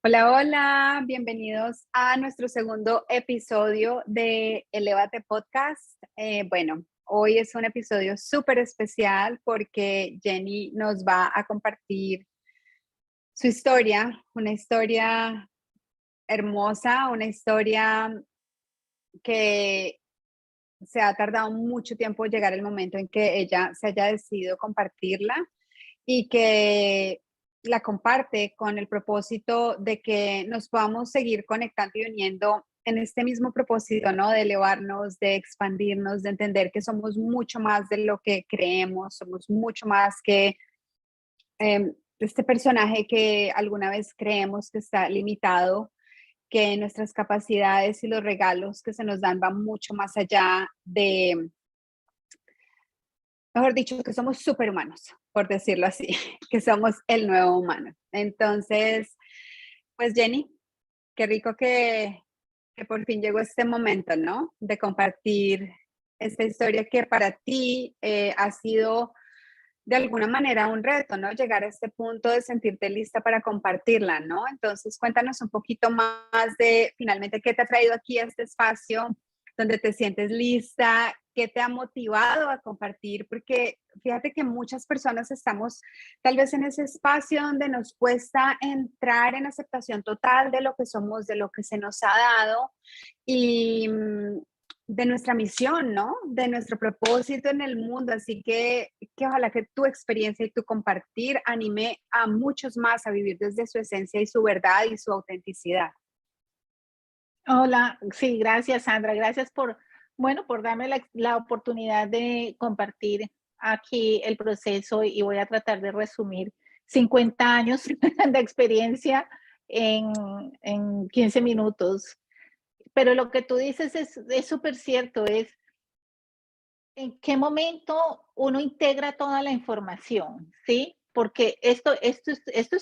Hola, hola, bienvenidos a nuestro segundo episodio de Elevate Podcast. Hoy es un episodio súper especial porque Jenny nos va a compartir su historia, una historia hermosa, una historia que se ha tardado mucho tiempo llegar el momento en que ella se haya decidido compartirla y que la comparte con el propósito de que nos podamos seguir conectando y uniendo en este mismo propósito, ¿no? De elevarnos, de expandirnos, de entender que somos mucho más de lo que creemos, somos mucho más que este personaje que alguna vez creemos que está limitado, que nuestras capacidades y los regalos que se nos dan van mucho más allá de, mejor dicho, que somos superhumanos, por decirlo así, que somos el nuevo humano. Entonces, pues Jenny, qué rico que por fin llegó este momento, ¿no? De compartir esta historia que para ti ha sido de alguna manera un reto, ¿no? Llegar a este punto de sentirte lista para compartirla, ¿no? Entonces, cuéntanos un poquito más de finalmente qué te ha traído aquí a este espacio donde te sientes lista, qué te ha motivado a compartir, porque fíjate que muchas personas estamos tal vez en ese espacio donde nos cuesta entrar en aceptación total de lo que somos, de lo que se nos ha dado y de nuestra misión, ¿no? De nuestro propósito en el mundo. Así que ojalá que tu experiencia y tu compartir anime a muchos más a vivir desde su esencia y su verdad y su autenticidad. Hola, sí, gracias Sandra, gracias por darme la oportunidad de compartir aquí el proceso y voy a tratar de resumir 50 años de experiencia en, en 15 minutos. Pero lo que tú dices es súper cierto, es en qué momento uno integra toda la información, ¿sí? Porque esto es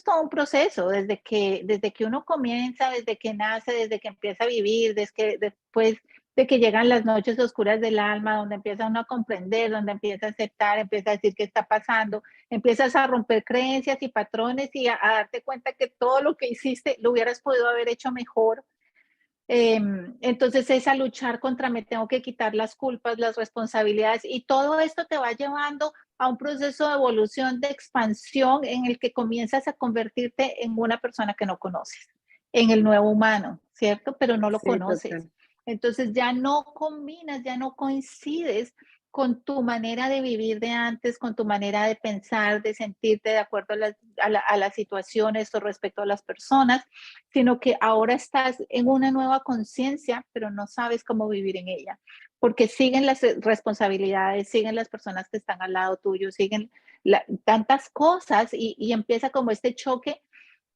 todo un proceso, desde que uno comienza, desde que nace, desde que empieza a vivir, desde que después de que llegan las noches oscuras del alma, donde empieza uno a comprender, donde empieza a aceptar, empieza a decir qué está pasando, empiezas a romper creencias y patrones y a darte cuenta que todo lo que hiciste lo hubieras podido haber hecho mejor. Entonces es a luchar contra me tengo que quitar las culpas, las responsabilidades y todo esto te va llevando a un proceso de evolución, de expansión en el que comienzas a convertirte en una persona que no conoces, en el nuevo humano, ¿cierto? Pero no lo Sí, conoces. total. Entonces ya no combinas, ya no coincides con tu manera de vivir de antes, con tu manera de pensar, de sentirte de acuerdo a las situaciones o respecto a las personas, sino que ahora estás en una nueva conciencia, pero no sabes cómo vivir en ella, porque siguen las responsabilidades, siguen las personas que están al lado tuyo, siguen tantas cosas y empieza como este choque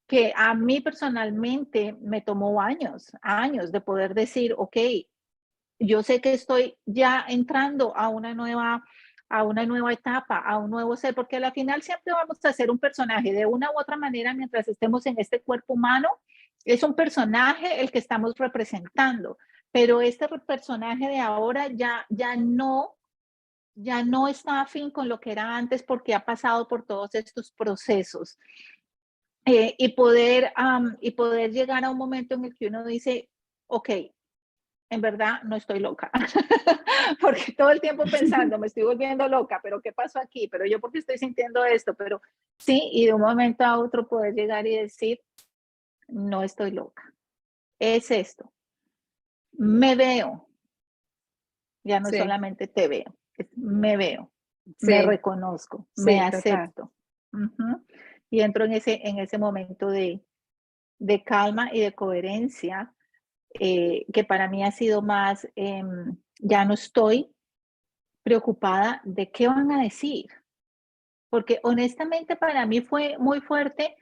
que a mí personalmente me tomó años, años de poder decir, ok, yo sé que estoy ya entrando a una nueva etapa, a un nuevo ser, porque a la final siempre vamos a ser un personaje de una u otra manera mientras estemos en este cuerpo humano. Es un personaje el que estamos representando, pero este personaje de ahora ya no está afín con lo que era antes porque ha pasado por todos estos procesos. Y poder llegar a un momento en el que uno dice, ok, en verdad no estoy loca, porque todo el tiempo pensando, me estoy volviendo loca, pero ¿qué pasó aquí? Pero yo porque estoy sintiendo esto, pero sí, y de un momento a otro poder llegar y decir, no estoy loca, es esto, me veo, ya no Sí, solamente te veo, me veo, me sí, reconozco, me sí, total. acepto. Ujú. Y entro en ese momento de calma y de coherencia, que para mí ha sido más, ya no estoy preocupada de qué van a decir, porque honestamente para mí fue muy fuerte,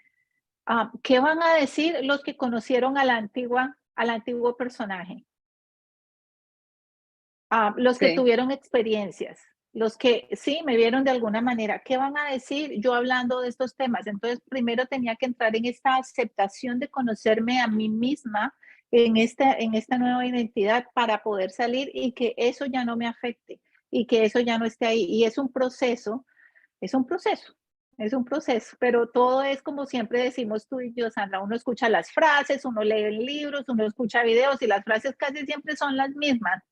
qué van a decir los que conocieron al antiguo personaje, los que Sí, tuvieron experiencias, los que sí me vieron de alguna manera, ¿qué van a decir yo hablando de estos temas? Entonces, primero tenía que entrar en esta aceptación de conocerme a mí misma en esta nueva identidad para poder salir y que eso ya no me afecte y que eso ya no esté ahí. Y es un proceso, es un proceso. es un proceso, pero todo es como siempre decimos tú y yo, Sandra, uno escucha las frases, uno lee libros, uno escucha videos y las frases casi siempre son las mismas,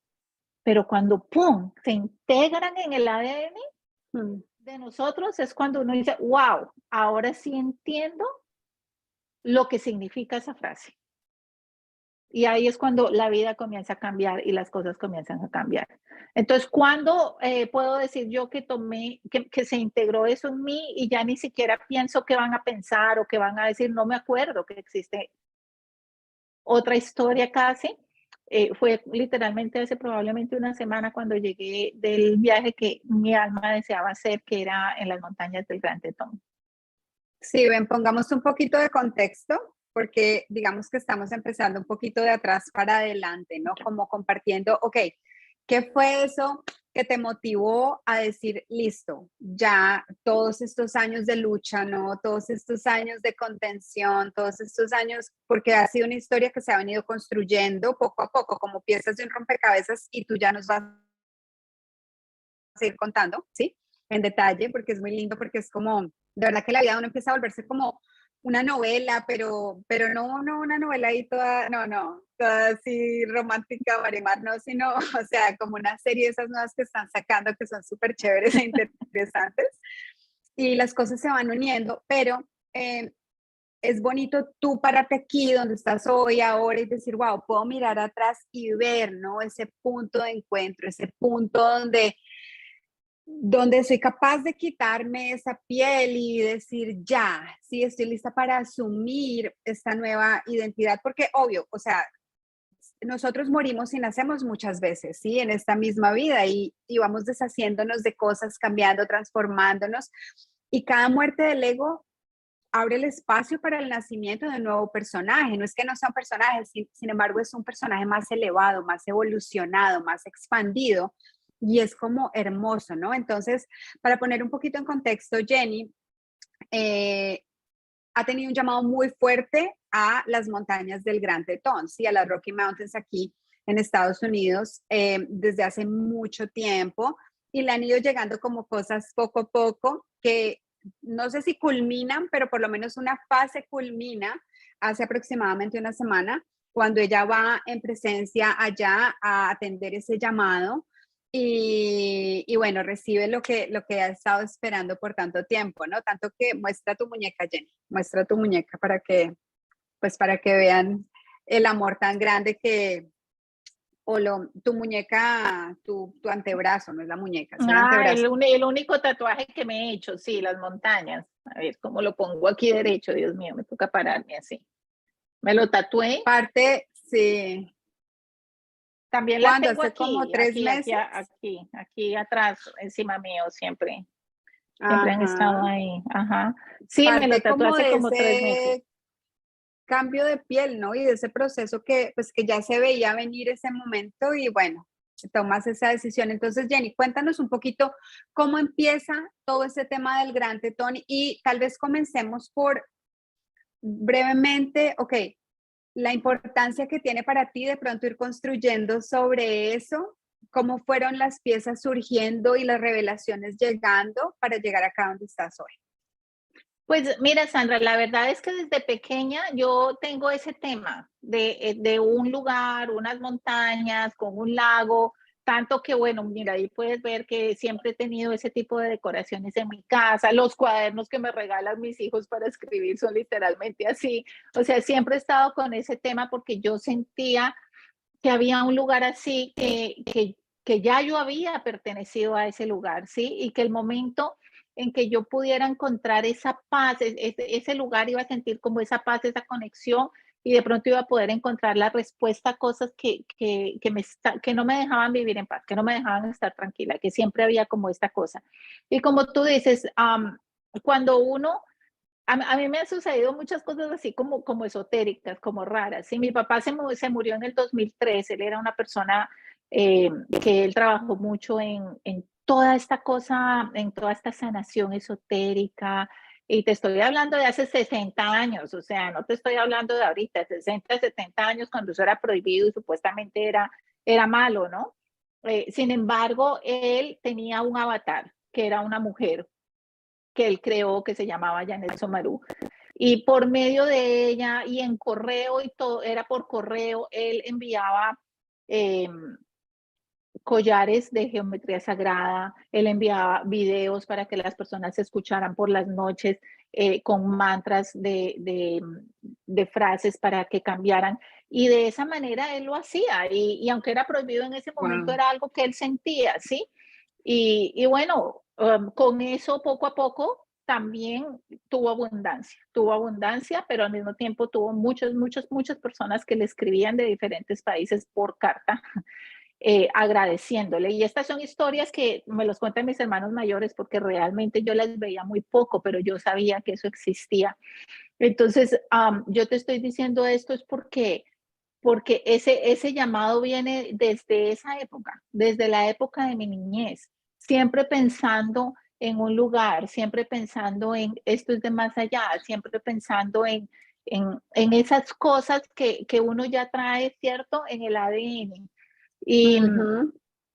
pero cuando ¡pum! Se integran en el ADN Mm. de nosotros es cuando uno dice, wow, ahora sí entiendo lo que significa esa frase. Y ahí es cuando la vida comienza a cambiar y las cosas comienzan a cambiar. Entonces, ¿cuándo puedo decir yo que tomé, que se integró eso en mí y ya ni siquiera pienso qué van a pensar o qué van a decir? No me acuerdo que existe otra historia casi. Fue literalmente hace probablemente una semana cuando llegué del viaje que mi alma deseaba hacer, que era en las montañas del Gran Tetón. Sí, ven, pongamos un poquito de contexto, porque digamos que estamos empezando un poquito de atrás para adelante, ¿no? Como compartiendo, ok, ¿qué fue eso que te motivó a decir, listo, ya todos estos años de lucha, ¿no? Todos estos años de contención, todos estos años, porque ha sido una historia que se ha venido construyendo poco a poco, como piezas de un rompecabezas, y tú ya nos vas a ir contando, ¿sí? En detalle, porque es muy lindo, porque es como, de verdad que la vida de uno empieza a volverse como una novela, pero no una novela ahí toda, no, toda así romántica, Marimar, no, sino, o sea, como una serie de esas nuevas que están sacando que son súper chéveres e interesantes, y las cosas se van uniendo, pero es bonito tú pararte aquí donde estás hoy, ahora, y decir, wow, puedo mirar atrás y ver, ¿no? Ese punto de encuentro, ese punto donde soy capaz de quitarme esa piel y decir, ya, sí, estoy lista para asumir esta nueva identidad, porque obvio, o sea, nosotros morimos y nacemos muchas veces, ¿sí? En esta misma vida y vamos deshaciéndonos de cosas, cambiando, transformándonos, y cada muerte del ego abre el espacio para el nacimiento de un nuevo personaje. No es que no sea un personaje, sin embargo, es un personaje más elevado, más evolucionado, más expandido, y es como hermoso, ¿no? Entonces, para poner un poquito en contexto, Jenny eh, ha tenido un llamado muy fuerte a las montañas del Gran Tetón, ¿sí? A las Rocky Mountains aquí en Estados Unidos desde hace mucho tiempo, y le han ido llegando como cosas poco a poco que no sé si culminan, pero por lo menos una fase culmina hace aproximadamente una semana, cuando ella va en presencia allá a atender ese llamado y bueno, recibe lo que ha estado esperando por tanto tiempo, ¿no? Tanto que muestra tu muñeca, Jenny, muestra tu muñeca pues para que vean el amor tan grande que, tu muñeca, tu antebrazo, no es la muñeca, es el Ah, antebrazo. el único tatuaje que me he hecho, sí, las montañas. A ver cómo lo pongo aquí derecho, Dios mío, me toca pararme así. Me lo tatué. Parte, sí, También las ¿cuándo? tengo Hace como aquí, 3 meses. aquí atrás, encima mío, siempre, siempre han estado Ajá. ahí. Ajá. Sí, me lo Parte tatué como hace de como 3 meses. ese cambio de piel, ¿no? Y de ese proceso que, pues, que ya se veía venir ese momento y bueno, tomas esa decisión. Entonces, Jenny, cuéntanos un poquito cómo empieza todo ese tema del Gran Tetón y tal vez comencemos por brevemente, ok, la importancia que tiene para ti de pronto ir construyendo sobre eso, cómo fueron las piezas surgiendo y las revelaciones llegando para llegar acá donde estás hoy. Pues mira, Sandra, la verdad es que desde pequeña yo tengo ese tema de un lugar, unas montañas, con un lago, tanto que bueno, mira, ahí puedes ver que siempre he tenido ese tipo de decoraciones en mi casa, los cuadernos que me regalan mis hijos para escribir son literalmente así, o sea, siempre he estado con ese tema porque yo sentía que había un lugar así que ya yo había pertenecido a ese lugar, ¿sí? Y que el momento en que yo pudiera encontrar esa paz, ese lugar iba a sentir como esa paz, esa conexión, y de pronto iba a poder encontrar la respuesta a cosas que no me dejaban vivir en paz, que no me dejaban estar tranquila, que siempre había como esta cosa. Y como tú dices, cuando uno a mí me han sucedido muchas cosas así como esotéricas, como raras. Sí, mi papá se murió en el 2003. Él era una persona que él trabajó mucho en toda esta cosa, en toda esta sanación esotérica. Y te estoy hablando de hace 60 años, o sea, no te estoy hablando de ahorita, 60, 70 años cuando eso era prohibido y supuestamente era malo, ¿no? Sin embargo, él tenía un avatar, que era una mujer, que él creó, que se llamaba Janet Somaru. Y por medio de ella y en correo y todo, era por correo, él enviaba collares de geometría sagrada, él enviaba videos para que las personas se escucharan por las noches con mantras de frases para que cambiaran. Y de esa manera él lo hacía. Y aunque era prohibido en ese momento, Wow. era algo que él sentía, ¿sí? Y bueno, con eso poco a poco también tuvo abundancia, pero al mismo tiempo tuvo muchas personas que le escribían de diferentes países por carta agradeciéndole. Y estas son historias que me los cuentan mis hermanos mayores porque realmente yo las veía muy poco, pero yo sabía que eso existía. Entonces, yo te estoy diciendo esto es porque ese llamado viene desde esa época, desde la época de mi niñez, siempre pensando en un lugar, siempre pensando en esto es de más allá, siempre pensando en esas cosas que uno ya trae, ¿cierto? En el ADN. Y, Ujú.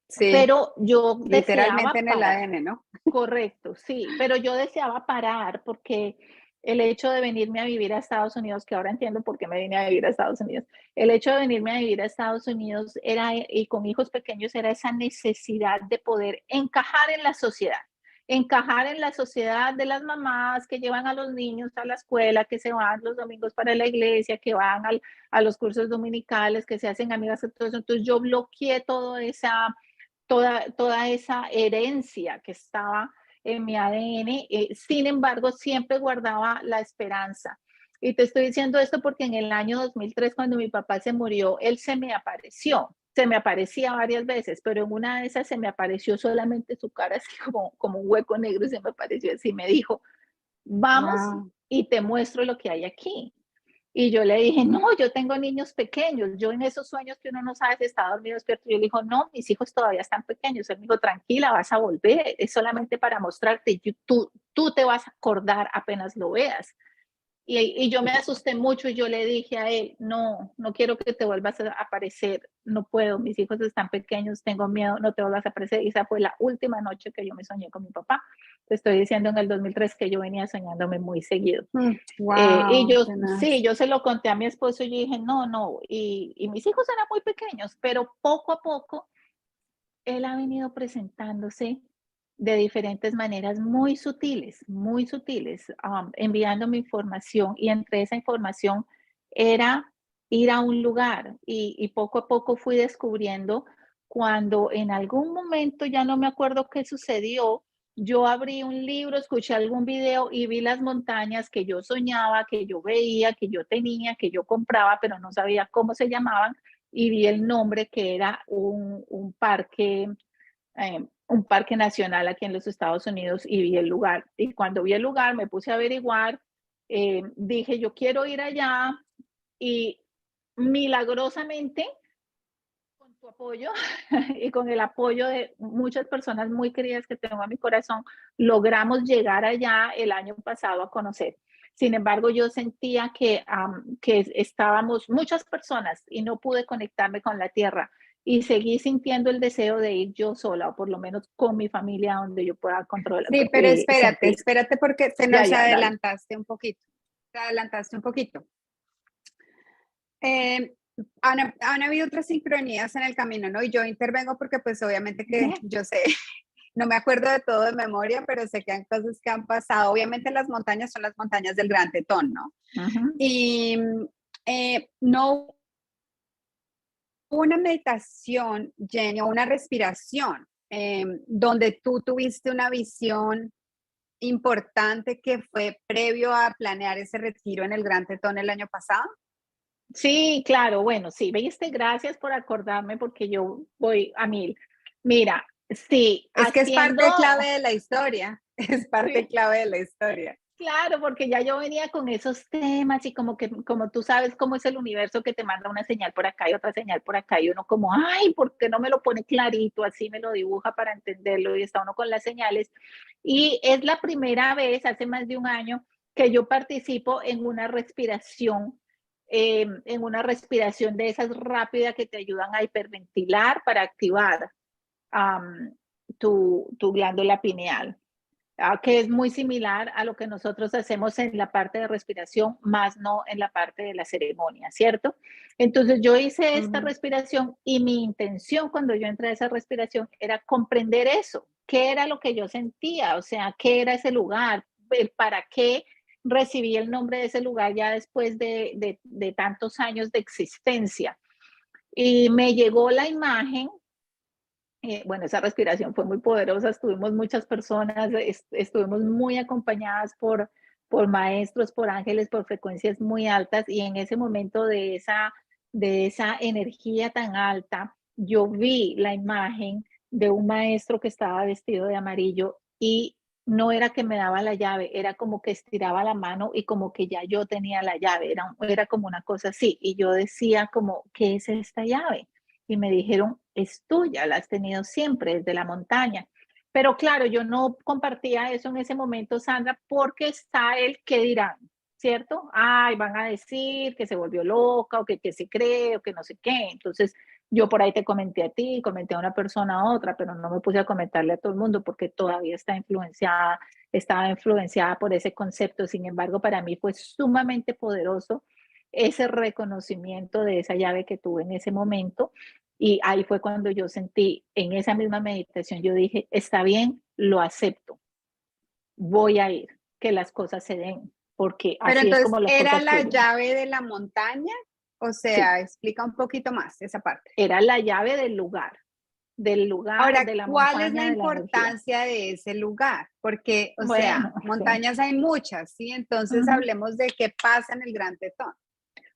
Sí, pero yo literalmente deseaba en el parar, ADN, ¿no? correcto, sí, pero yo deseaba parar porque el hecho de venirme a vivir a Estados Unidos, que ahora entiendo por qué me vine a vivir a Estados Unidos, el hecho de venirme a vivir a Estados Unidos era, y con hijos pequeños, era esa necesidad de poder encajar en la sociedad de las mamás que llevan a los niños a la escuela, que se van los domingos para la iglesia, que van a los cursos dominicales, que se hacen amigas de todo eso. Entonces yo bloqueé toda esa herencia que estaba en mi ADN. Sin embargo, siempre guardaba la esperanza. Y te estoy diciendo esto porque en el año 2003, cuando mi papá se murió, él se me apareció. Se me aparecía varias veces, pero en una de esas se me apareció solamente su cara, así como un hueco negro, y se me apareció así. Me dijo, vamos Wow. y te muestro lo que hay aquí. Y yo le dije, no, yo tengo niños pequeños. Yo en esos sueños que uno no sabe si está dormido o despierto, yo le dijo, no, mis hijos todavía están pequeños. Él me dijo, tranquila, vas a volver. Es solamente para mostrarte. Tú te vas a acordar apenas lo veas. Y yo me asusté mucho y yo le dije a él, no quiero que te vuelvas a aparecer, no puedo, mis hijos están pequeños, tengo miedo, no te vuelvas a aparecer. Y esa fue la última noche que yo me soñé con mi papá. Te estoy diciendo en el 2003 que yo venía soñándome muy seguido. Y Wow, yo, sí, tenaz. yo se lo conté a mi esposo y yo dije, no, y mis hijos eran muy pequeños, pero poco a poco él ha venido presentándose de diferentes maneras muy sutiles, enviándome información y entre esa información era ir a un lugar y poco a poco fui descubriendo cuando en algún momento, ya no me acuerdo qué sucedió, yo abrí un libro, escuché algún video y vi las montañas que yo soñaba, que yo veía, que yo tenía, que yo compraba, pero no sabía cómo se llamaban y vi el nombre que era un parque nacional aquí en los Estados Unidos y vi el lugar. Y cuando vi el lugar me puse a averiguar, dije yo quiero ir allá y milagrosamente con tu apoyo y con el apoyo de muchas personas muy queridas que tengo a mi corazón, logramos llegar allá el año pasado a conocer. Sin embargo, yo sentía que estábamos muchas personas y no pude conectarme con la tierra y seguí sintiendo el deseo de ir yo sola o por lo menos con mi familia donde yo pueda controlar, Sí, pero sentir. espérate porque te Ya, nos ya, dale. adelantaste un poquito. Te adelantaste un poquito. Eh, han habido otras sincronías en el camino, ¿no? Y yo intervengo porque pues obviamente que Ujú, yo sé, no me acuerdo de todo de memoria, pero sé que hay cosas que han pasado. Obviamente las montañas son las montañas del Gran Tetón, ¿no? ujú. Y no hubo una meditación, Jenny, o una respiración, donde tú tuviste una visión importante que fue previo a planear ese retiro en el Gran Tetón el año pasado. Sí, claro, bueno, sí, viste, gracias por acordarme porque yo voy a mil. Mira, sí, Es que es parte clave haciendo, de la historia, es parte sí, clave de la historia. claro, porque ya yo venía con esos temas y como que, como tú sabes cómo es el universo que te manda una señal por acá y otra señal por acá y uno como, ay, ¿por qué no me lo pone clarito? Así me lo dibuja para entenderlo y está uno con las señales. Y es la primera vez, hace más de un año, que yo participo en una respiración de esas rápidas que te ayudan a hiperventilar para activar um, tu glándula pineal. que es muy similar a lo que nosotros hacemos en la parte de respiración, más no en la parte de la ceremonia, ¿cierto? Entonces yo hice esta Ujú. respiración y mi intención cuando yo entré a esa respiración era comprender eso, qué era lo que yo sentía, o sea, qué era ese lugar, para qué recibí el nombre de ese lugar ya después de tantos años de existencia. Y me llegó la imagen. Bueno, esa respiración fue muy poderosa, estuvimos muchas personas, estuvimos muy acompañadas por maestros, por ángeles, por frecuencias muy altas y en ese momento de esa energía tan alta, yo vi la imagen de un maestro que estaba vestido de amarillo y no era que me daba la llave, era como que estiraba la mano y como que ya yo tenía la llave, era como una cosa así y yo decía como, ¿qué es esta llave? Y me dijeron, es tuya, la has tenido siempre desde la montaña. Pero claro, yo no compartía eso en ese momento, Sandra, porque está el qué dirán, ¿cierto? Ay, van a decir que se volvió loca o que se cree o que no sé qué. Entonces, yo por ahí te comenté a ti, comenté a una persona a otra, pero no me puse a comentarle a todo el mundo porque todavía estaba influenciada por ese concepto. Sin embargo, para mí fue sumamente poderoso ese reconocimiento de esa llave que tuve en ese momento y ahí fue cuando yo sentí, en esa misma meditación, yo dije, está bien, lo acepto, voy a ir, que las cosas se den, porque Pero así es entonces, como las ¿era cosas la fluyen. llave de la montaña? O Sí, sea, explica un poquito más esa parte. era la llave del lugar, Ahora, de la ¿cuál es la montaña, de la energía. importancia de ese lugar? Porque, o sea, Bueno, sí. montañas hay muchas, ¿sí? Entonces Ujú. hablemos de qué pasa en el Gran Tetón.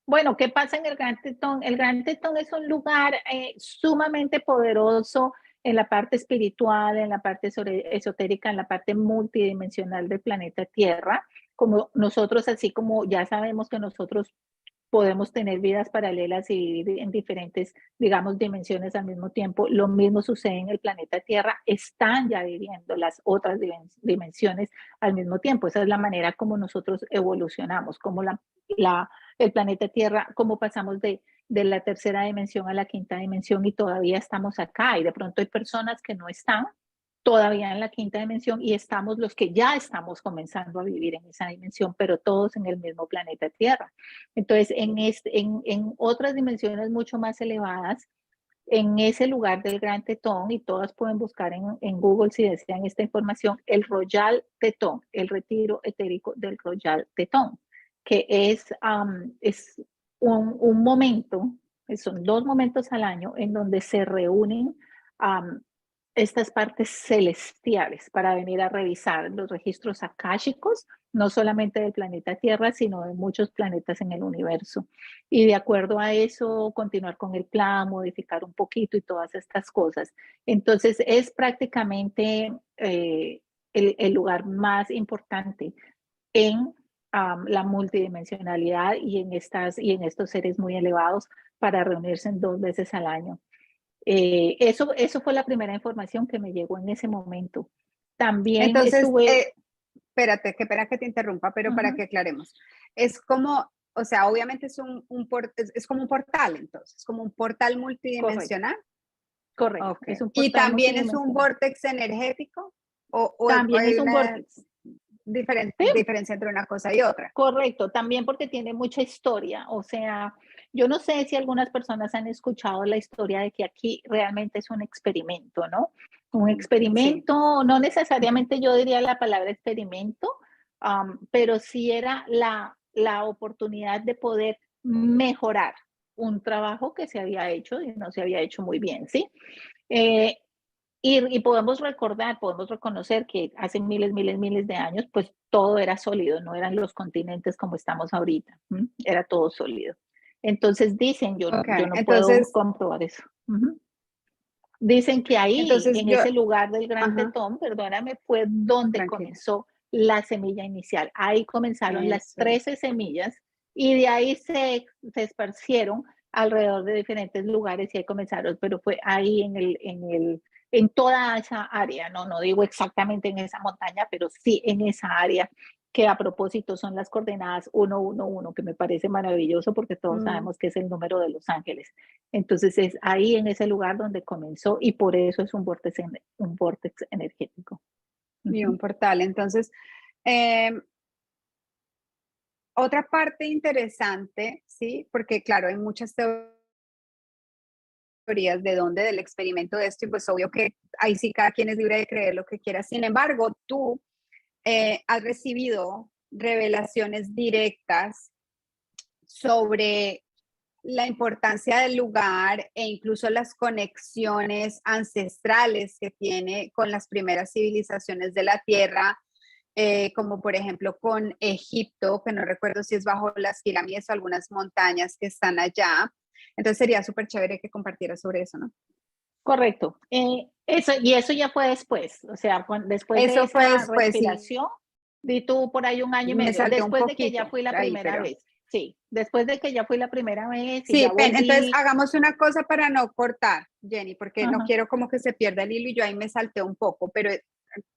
Bueno, ¿qué pasa en el Gran Tetón? El Gran Tetón es un lugar sumamente poderoso en la parte espiritual, en la parte esotérica, en la parte multidimensional del planeta Tierra. Como nosotros, así como ya sabemos que nosotros podemos tener vidas paralelas y vivir en diferentes, digamos, dimensiones al mismo tiempo. Lo mismo sucede en el planeta Tierra. Están ya viviendo las otras dimensiones al mismo tiempo. Esa es la manera como nosotros evolucionamos, como el planeta Tierra, cómo pasamos de la tercera dimensión a la quinta dimensión y todavía estamos acá. Y de pronto hay personas que no están todavía en la quinta dimensión y estamos los que ya estamos comenzando a vivir en esa dimensión, pero todos en el mismo planeta Tierra. Entonces, en otras dimensiones mucho más elevadas, en ese lugar del Gran Tetón, y todas pueden buscar en Google si desean esta información, el Royal Tetón, el retiro etérico del Royal Tetón, que es un momento, son 2 momentos al año en donde se reúnen um, estas partes celestiales para venir a revisar los registros akáshicos, no solamente del planeta Tierra, sino de muchos planetas en el universo. Y de acuerdo a eso, continuar con el plan, modificar un poquito y todas estas cosas. Entonces, es prácticamente el lugar más importante en la multidimensionalidad y en estos seres muy elevados para reunirse en 2 veces al año. Eso fue la primera información que me llegó en ese momento. También Entonces, estuve, espérate, que espera que te interrumpa, pero para uh-huh, que aclaremos. Es como, o sea, obviamente es es como un portal, entonces, como un portal correcto, multidimensional. correcto, Ok. es un ¿Y portal también es un multidimensional. vortex energético? O También hay es un una vortex. Sí, diferencia entre una cosa y otra? correcto, también porque tiene mucha historia. O sea, yo no sé si algunas personas han escuchado la historia de que aquí realmente es un experimento, ¿no? Un Sí. experimento, no necesariamente yo diría la palabra experimento, pero sí era la oportunidad de poder mejorar un trabajo que se había hecho y no se había hecho muy bien, ¿sí? Eh, y podemos recordar, podemos reconocer que hace miles, miles, miles de años, pues todo era sólido, no eran los continentes como estamos ahorita, era todo sólido. Entonces dicen, Ok. yo no puedo Entonces, comprobar eso. Dicen que ahí, entonces en yo, ese lugar del Gran ajá, Tetón, perdóname, fue donde tranquila. comenzó la semilla inicial. Ahí comenzaron las Eso es. 13 semillas y de ahí se esparcieron alrededor de diferentes lugares y ahí comenzaron, pero fue ahí en toda esa área, no digo exactamente en esa montaña, pero sí en esa área que a propósito son las coordenadas 111, que me parece maravilloso porque todos Mm, sabemos que es el número de los ángeles. Entonces es ahí en ese lugar donde comenzó y por eso es un vórtice energético. Y un portal. Entonces, em, otra parte interesante, ¿sí? Porque claro, hay muchas teorías de dónde, del experimento de esto, y pues obvio que ahí sí cada quien es libre de creer lo que quiera. Sin embargo, tú has recibido revelaciones directas sobre la importancia del lugar e incluso las conexiones ancestrales que tiene con las primeras civilizaciones de la Tierra, como por ejemplo con Egipto, que no recuerdo si es bajo las pirámides o algunas montañas que están allá. Entonces sería súper chévere que compartieras sobre eso, ¿no? Correcto. Eso ya fue después, o sea, después de Eso fue esa después, sí, respiración, di tú por ahí un año y me medio, salté un después de que ya poquito fui la ahí, primera pero vez, sí, después de que ya fui la primera vez y ya sí, entonces volví. hagamos una cosa para no cortar, Jenny, porque no Ajá, quiero como que se pierda el hilo y yo ahí me salté un poco, pero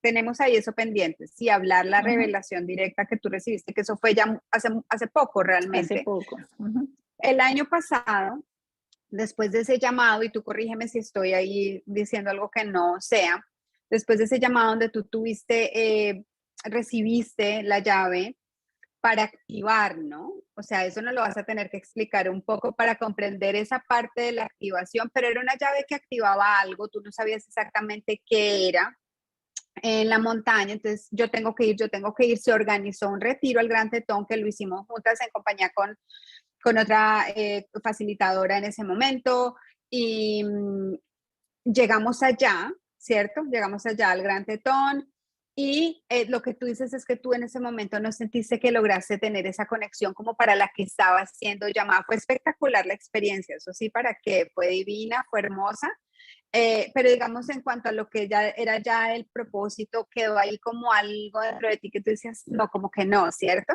tenemos ahí eso pendiente, sí, hablar la ajá, revelación directa que tú recibiste, que eso fue ya hace poco hace realmente. poco. Ajá. El año pasado, después de ese llamado, y tú corrígeme si estoy ahí diciendo algo que no sea, después de ese llamado donde tú recibiste la llave para activar, ¿no? O sea, eso no lo vas a tener que explicar un poco para comprender esa parte de la activación, pero era una llave que activaba algo, tú no sabías exactamente qué era en la montaña, entonces yo tengo que ir, se organizó un retiro al Gran Tetón que lo hicimos juntas en compañía con otra facilitadora en ese momento y llegamos allá, ¿cierto? Llegamos allá al Gran Tetón y lo que tú dices es que tú en ese momento no sentiste que lograste tener esa conexión como para la que estabas siendo llamada. Fue espectacular la experiencia, eso sí, para que fue divina, fue hermosa, pero digamos en cuanto a lo que ya era ya el propósito, quedó ahí como algo dentro de ti que tú decías, no, como que no, ¿cierto?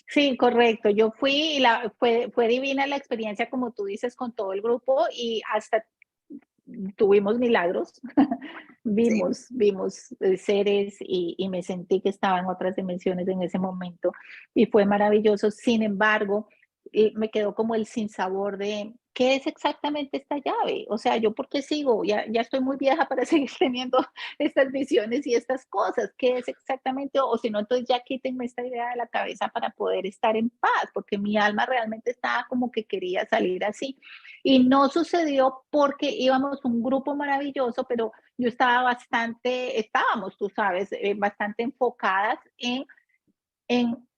Sí, correcto. Yo fui y fue divina la experiencia, como tú dices, con todo el grupo y hasta tuvimos milagros, Sí. vimos seres y me sentí que estaba en otras dimensiones en ese momento y fue maravilloso. Sin embargo, me quedó como el sinsabor de qué es exactamente esta llave. O sea, yo por qué sigo, ya estoy muy vieja para seguir teniendo estas visiones y estas cosas. ¿Qué es exactamente? O si no, entonces ya quítenme esta idea de la cabeza para poder estar en paz, porque mi alma realmente estaba como que quería salir así. Y no sucedió porque íbamos un grupo maravilloso, pero yo estaba estábamos, tú sabes, bastante enfocadas en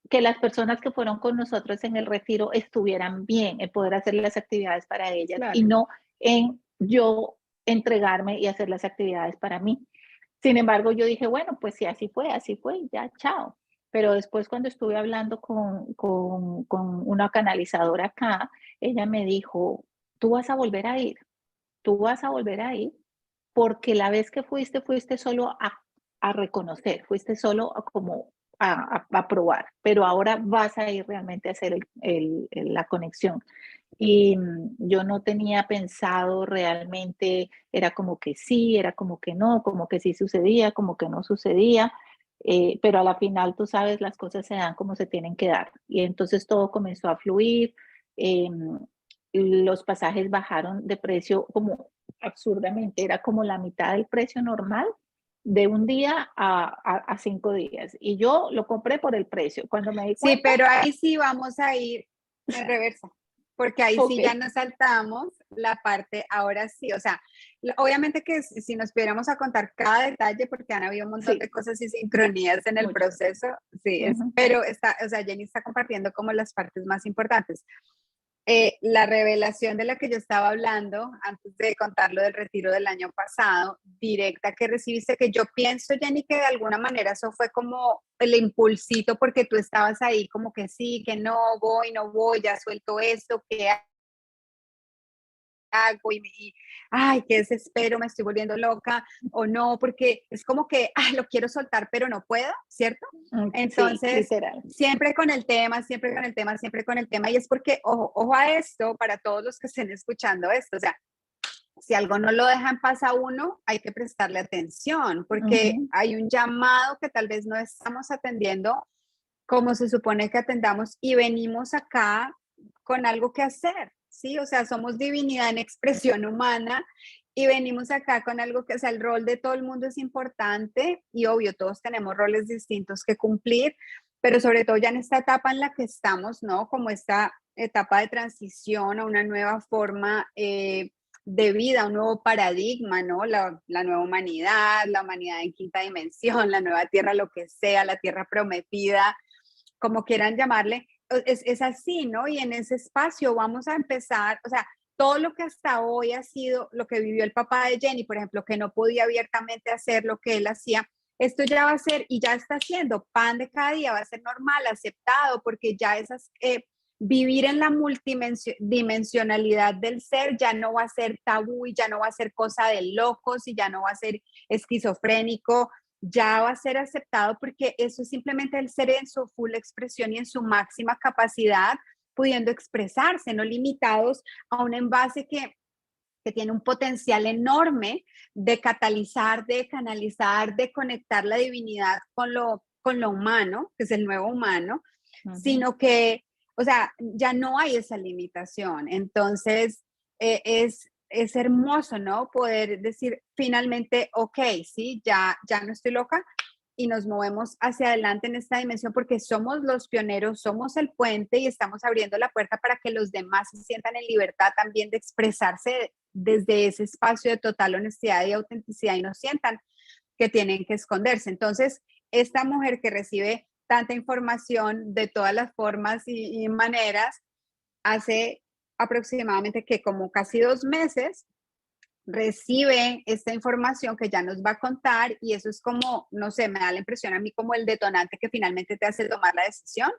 que las personas que fueron con nosotros en el retiro estuvieran bien, en poder hacer las actividades para ellas y Claro. no en yo entregarme y hacer las actividades para mí. Sin embargo, yo dije, bueno, pues si así fue, ya, chao. Pero después cuando estuve hablando con una canalizadora acá, ella me dijo, tú vas a volver a ir, tú vas a volver a ir, porque la vez que fuiste solo a reconocer, fuiste solo a como a probar, pero ahora vas a ir realmente a hacer la conexión. Y yo no tenía pensado realmente, era como que sí, era como que no, como que sí sucedía, como que no sucedía, pero a la final, tú sabes, las cosas se dan como se tienen que dar. Y entonces todo comenzó a fluir, los pasajes bajaron de precio como absurdamente, era como la mitad del precio normal de un día a 5 días. Y yo lo compré por el precio. Cuando me di Sí, cuenta, pero ahí sí vamos a ir en reversa, porque ahí ok, sí ya nos saltamos la parte, ahora sí, o sea, obviamente que si nos pudiéramos a contar cada detalle, porque han habido un montón de sí, cosas y sincronías en el mucho. proceso, sí, Ujú. pero está, o sea, Jenny está compartiendo como las partes más importantes. La revelación de la que yo estaba hablando antes de contar lo del retiro del año pasado, directa que recibiste, que yo pienso, Jenny, que de alguna manera eso fue como el impulsito porque tú estabas ahí como que sí, que no voy, ya suelto esto, ¿qué hago? Ay, qué desespero, me estoy volviendo loca o no, porque es como que lo quiero soltar, pero no puedo, ¿cierto? Sí, Entonces, literal. siempre con el tema, siempre con el tema, siempre con el tema, y es porque, ojo, ojo a esto, para todos los que estén escuchando esto, o sea, si algo no lo deja en paz a uno, hay que prestarle atención, porque Ujú. hay un llamado que tal vez no estamos atendiendo como se supone que atendamos y venimos acá con algo que hacer, ¿sí? O sea, somos divinidad en expresión humana Y venimos acá con algo que, o sea, el rol de todo el mundo es importante y obvio, todos tenemos roles distintos que cumplir, pero sobre todo ya en esta etapa en la que estamos, ¿no? Como esta etapa de transición a una nueva forma de vida, un nuevo paradigma, ¿no? La nueva humanidad, la humanidad en quinta dimensión, la nueva tierra, lo que sea, la tierra prometida, como quieran llamarle, es así, ¿no? Y en ese espacio vamos a empezar, o sea, todo lo que hasta hoy ha sido lo que vivió el papá de Jenny, por ejemplo, que no podía abiertamente hacer lo que él hacía, esto ya va a ser y ya está siendo pan de cada día, va a ser normal, aceptado, porque ya esas, vivir en la multidimensionalidad del ser ya no va a ser tabú y ya no va a ser cosa de locos y ya no va a ser esquizofrénico, ya va a ser aceptado porque eso es simplemente el ser en su full expresión y en su máxima capacidad, pudiendo expresarse, no limitados a un envase que tiene un potencial enorme de catalizar, de canalizar, de conectar la divinidad con lo humano, que es el nuevo humano, sino que, o sea, ya no hay esa limitación. Entonces, es hermoso, ¿no? Poder decir finalmente, ok, sí, ya no estoy loca, y nos movemos hacia adelante en esta dimensión porque somos los pioneros, somos el puente y estamos abriendo la puerta para que los demás se sientan en libertad también de expresarse desde ese espacio de total honestidad y autenticidad y no sientan que tienen que esconderse. Entonces, esta mujer que recibe tanta información de todas las formas y maneras, hace aproximadamente que como casi 2 meses recibe esta información que ya nos va a contar y eso es como, no sé, me da la impresión a mí como el detonante que finalmente te hace tomar la decisión.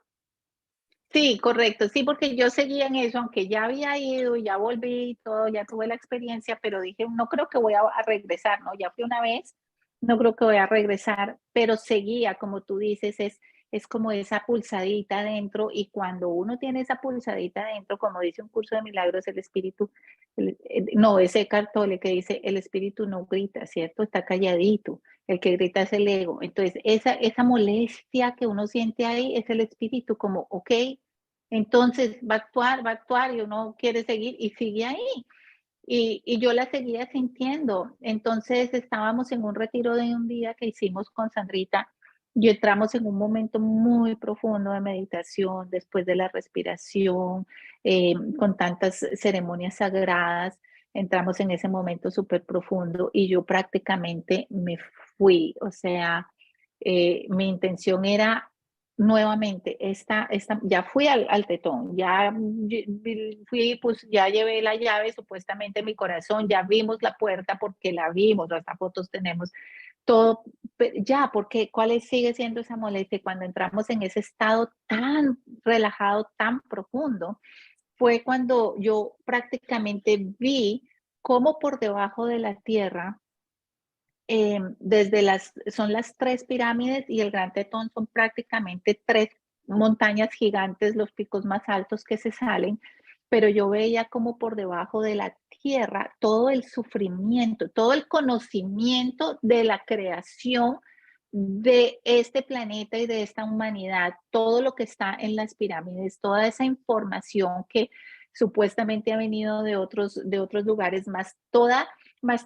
Sí, correcto. Sí, porque yo seguía en eso, aunque ya había ido, ya volví y todo, ya tuve la experiencia, pero dije, no creo que voy a regresar, ¿no? Ya fui una vez, no creo que voy a regresar, pero seguía, como tú dices, es como esa pulsadita adentro y cuando uno tiene esa pulsadita adentro, como dice un curso de milagros, el espíritu, no, ese Eckhart Tolle que dice, el espíritu no grita, ¿cierto? Está calladito. El que grita es el ego. Entonces, esa molestia que uno siente ahí es el espíritu, como, ok, entonces va a actuar y uno quiere seguir y sigue ahí. Y yo la seguía sintiendo. Entonces estábamos en un retiro de un día que hicimos con Sandrita y entramos en un momento muy profundo de meditación después de la respiración, con tantas ceremonias sagradas. Entramos en ese momento súper profundo y yo prácticamente me fui. O sea, mi intención era nuevamente, ya fui al tetón, ya fui, pues ya llevé la llave supuestamente en mi corazón, ya vimos la puerta porque la vimos, hasta fotos tenemos, todo, ya, porque ¿cuál sigue siendo esa molestia? Cuando entramos en ese estado tan relajado, tan profundo, fue cuando yo prácticamente vi cómo por debajo de la tierra son las tres pirámides y el Gran Tetón son prácticamente tres montañas gigantes, los picos más altos que se salen, pero yo veía como por debajo de la tierra todo el sufrimiento, todo el conocimiento de la creación de este planeta y de esta humanidad, todo lo que está en las pirámides, toda esa información que supuestamente ha venido de otros lugares, más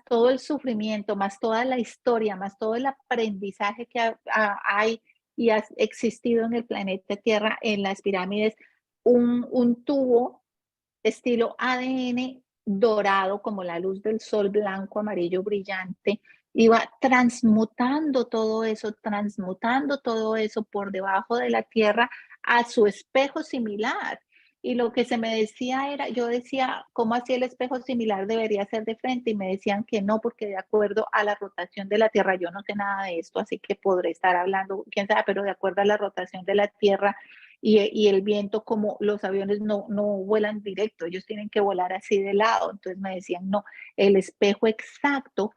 todo el sufrimiento, más toda la historia, más todo el aprendizaje que hay y ha existido en el planeta Tierra, en las pirámides, un tubo estilo ADN dorado, como la luz del sol, blanco, amarillo, brillante, iba transmutando todo eso por debajo de la tierra a su espejo similar. Y lo que se me decía era, yo decía, ¿cómo así el espejo similar debería ser de frente? Y me decían que no, porque de acuerdo a la rotación de la Tierra, yo no sé nada de esto, así que podré estar hablando, quién sabe, pero de acuerdo a la rotación de la Tierra y el viento, como los aviones no vuelan directo, ellos tienen que volar así de lado. Entonces me decían, no, el espejo exacto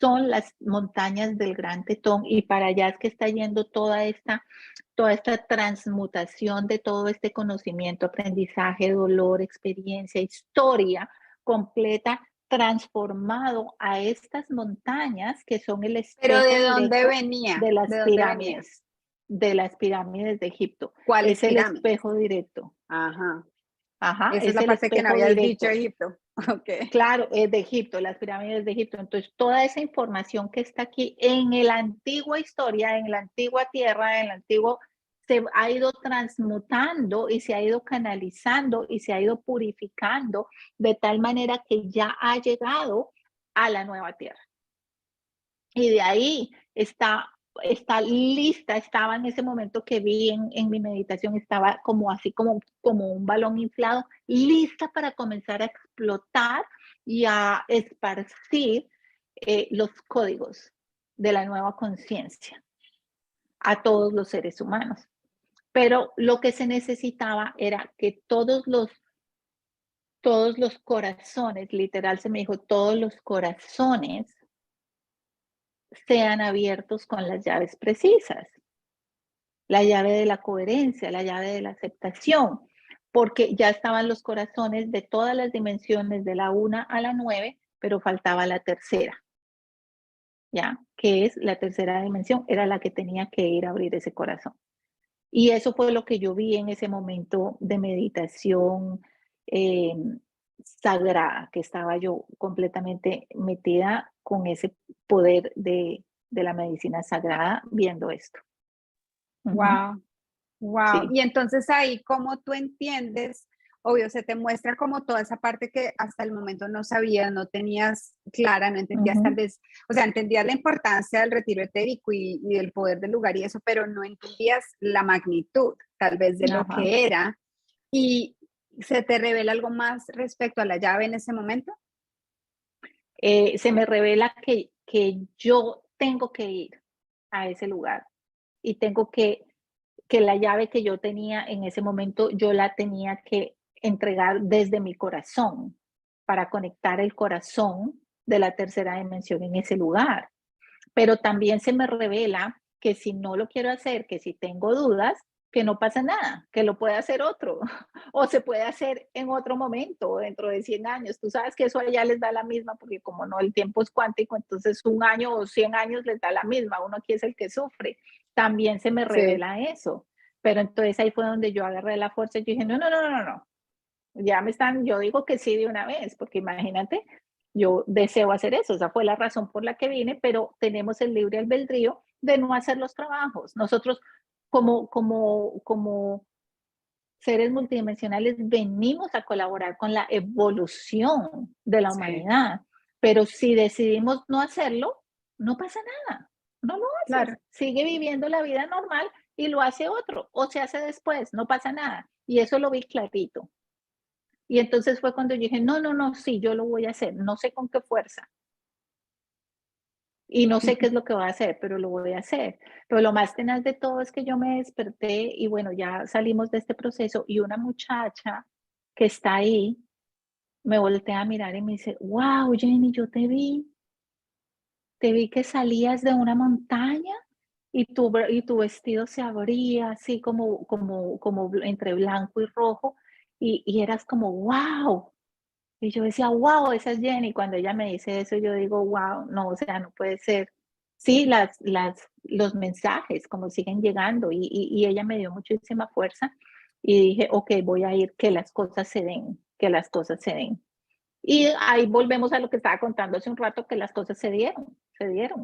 son las montañas del Gran Tetón y para allá es que está yendo toda esta transmutación de todo este conocimiento, aprendizaje, dolor, experiencia, historia completa, transformado a estas montañas que son el Pero espejo ¿de dónde directo venía? ¿De dónde venía? de las pirámides de Egipto. ¿Cuáles Es el pirámides? espejo directo. Ajá. Ajá, Esa es es la el parte que no espejo habías dicho, directo. Egipto. Ok. Claro, es de Egipto, las pirámides de Egipto. Entonces, toda esa información que está aquí en la antigua historia, en la antigua tierra, en el antiguo, se ha ido transmutando y se ha ido canalizando y se ha ido purificando de tal manera que ya ha llegado a la nueva tierra. Y de ahí está lista, estaba en ese momento que vi en mi meditación, estaba como así como un balón inflado, lista para comenzar a explotar y a esparcir los códigos de la nueva conciencia a todos los seres humanos. Pero lo que se necesitaba era que todos los corazones, literal se me dijo, todos los corazones sean abiertos con las llaves precisas, la llave de la coherencia, la llave de la aceptación, porque ya estaban los corazones de todas las dimensiones de la 1 a la 9, pero faltaba la tercera, ¿ya? Que es la tercera dimensión, era la que tenía que ir a abrir ese corazón. Y eso fue lo que yo vi en ese momento de meditación eh, sagrada, que estaba yo completamente metida con ese poder de la medicina sagrada viendo esto. Ujú. Wow. Wow. Sí. Y entonces ahí, ¿cómo tú entiendes? Obvio, se te muestra como toda esa parte que hasta el momento no sabías, no tenías clara, no entendías tal Ujú. vez, o sea, entendías la importancia del retiro etérico y del poder del lugar y eso, pero no entendías la magnitud tal vez de lo Ajá. que era. ¿Y se te revela algo más respecto a la llave en ese momento? Se me revela que yo tengo que ir a ese lugar y tengo que la llave que yo tenía en ese momento, yo la tenía que entregar desde mi corazón para conectar el corazón de la tercera dimensión en ese lugar. Pero también se me revela que si no lo quiero hacer, que si tengo dudas, que no pasa nada, que lo puede hacer otro o se puede hacer en otro momento, dentro de 100 años. Tú sabes que eso allá les da la misma, porque como no, el tiempo es cuántico, entonces 1 año o 100 años les da la misma, uno aquí es el que sufre. También se me Sí, revela eso, pero entonces ahí fue donde yo agarré la fuerza y yo dije, no, no, no, no, no, no, ya me están, yo digo que sí de una vez, porque imagínate, yo deseo hacer eso, esa fue la razón por la que vine, pero tenemos el libre albedrío de no hacer los trabajos. Nosotros como seres multidimensionales venimos a colaborar con la evolución de la sí, humanidad, pero si decidimos no hacerlo, no pasa nada, no lo haces, claro. sigue viviendo la vida normal y lo hace otro, o se hace después, no pasa nada. Y eso lo vi clarito. Y entonces fue cuando yo dije, no, no, no, sí, yo lo voy a hacer, no sé con qué fuerza y no sé qué es lo que voy a hacer, pero lo voy a hacer. Pero lo más tenaz de todo es que yo me desperté y bueno, ya salimos de este proceso y una muchacha que está ahí me voltea a mirar y me dice, wow, Jenny, yo te vi que salías de una montaña y tu vestido se abría así como entre blanco y rojo y eras como, wow. Y yo decía: "Guau, esa es Jenny". Cuando ella me dice eso, yo digo: "Guau, no, o sea, no puede ser". Sí, los mensajes como siguen llegando y ella me dio muchísima fuerza y dije: "Okey, voy a ir, que las cosas se den, que las cosas se den". Y ahí volvemos a lo que estaba contando hace un rato, que las cosas se dieron,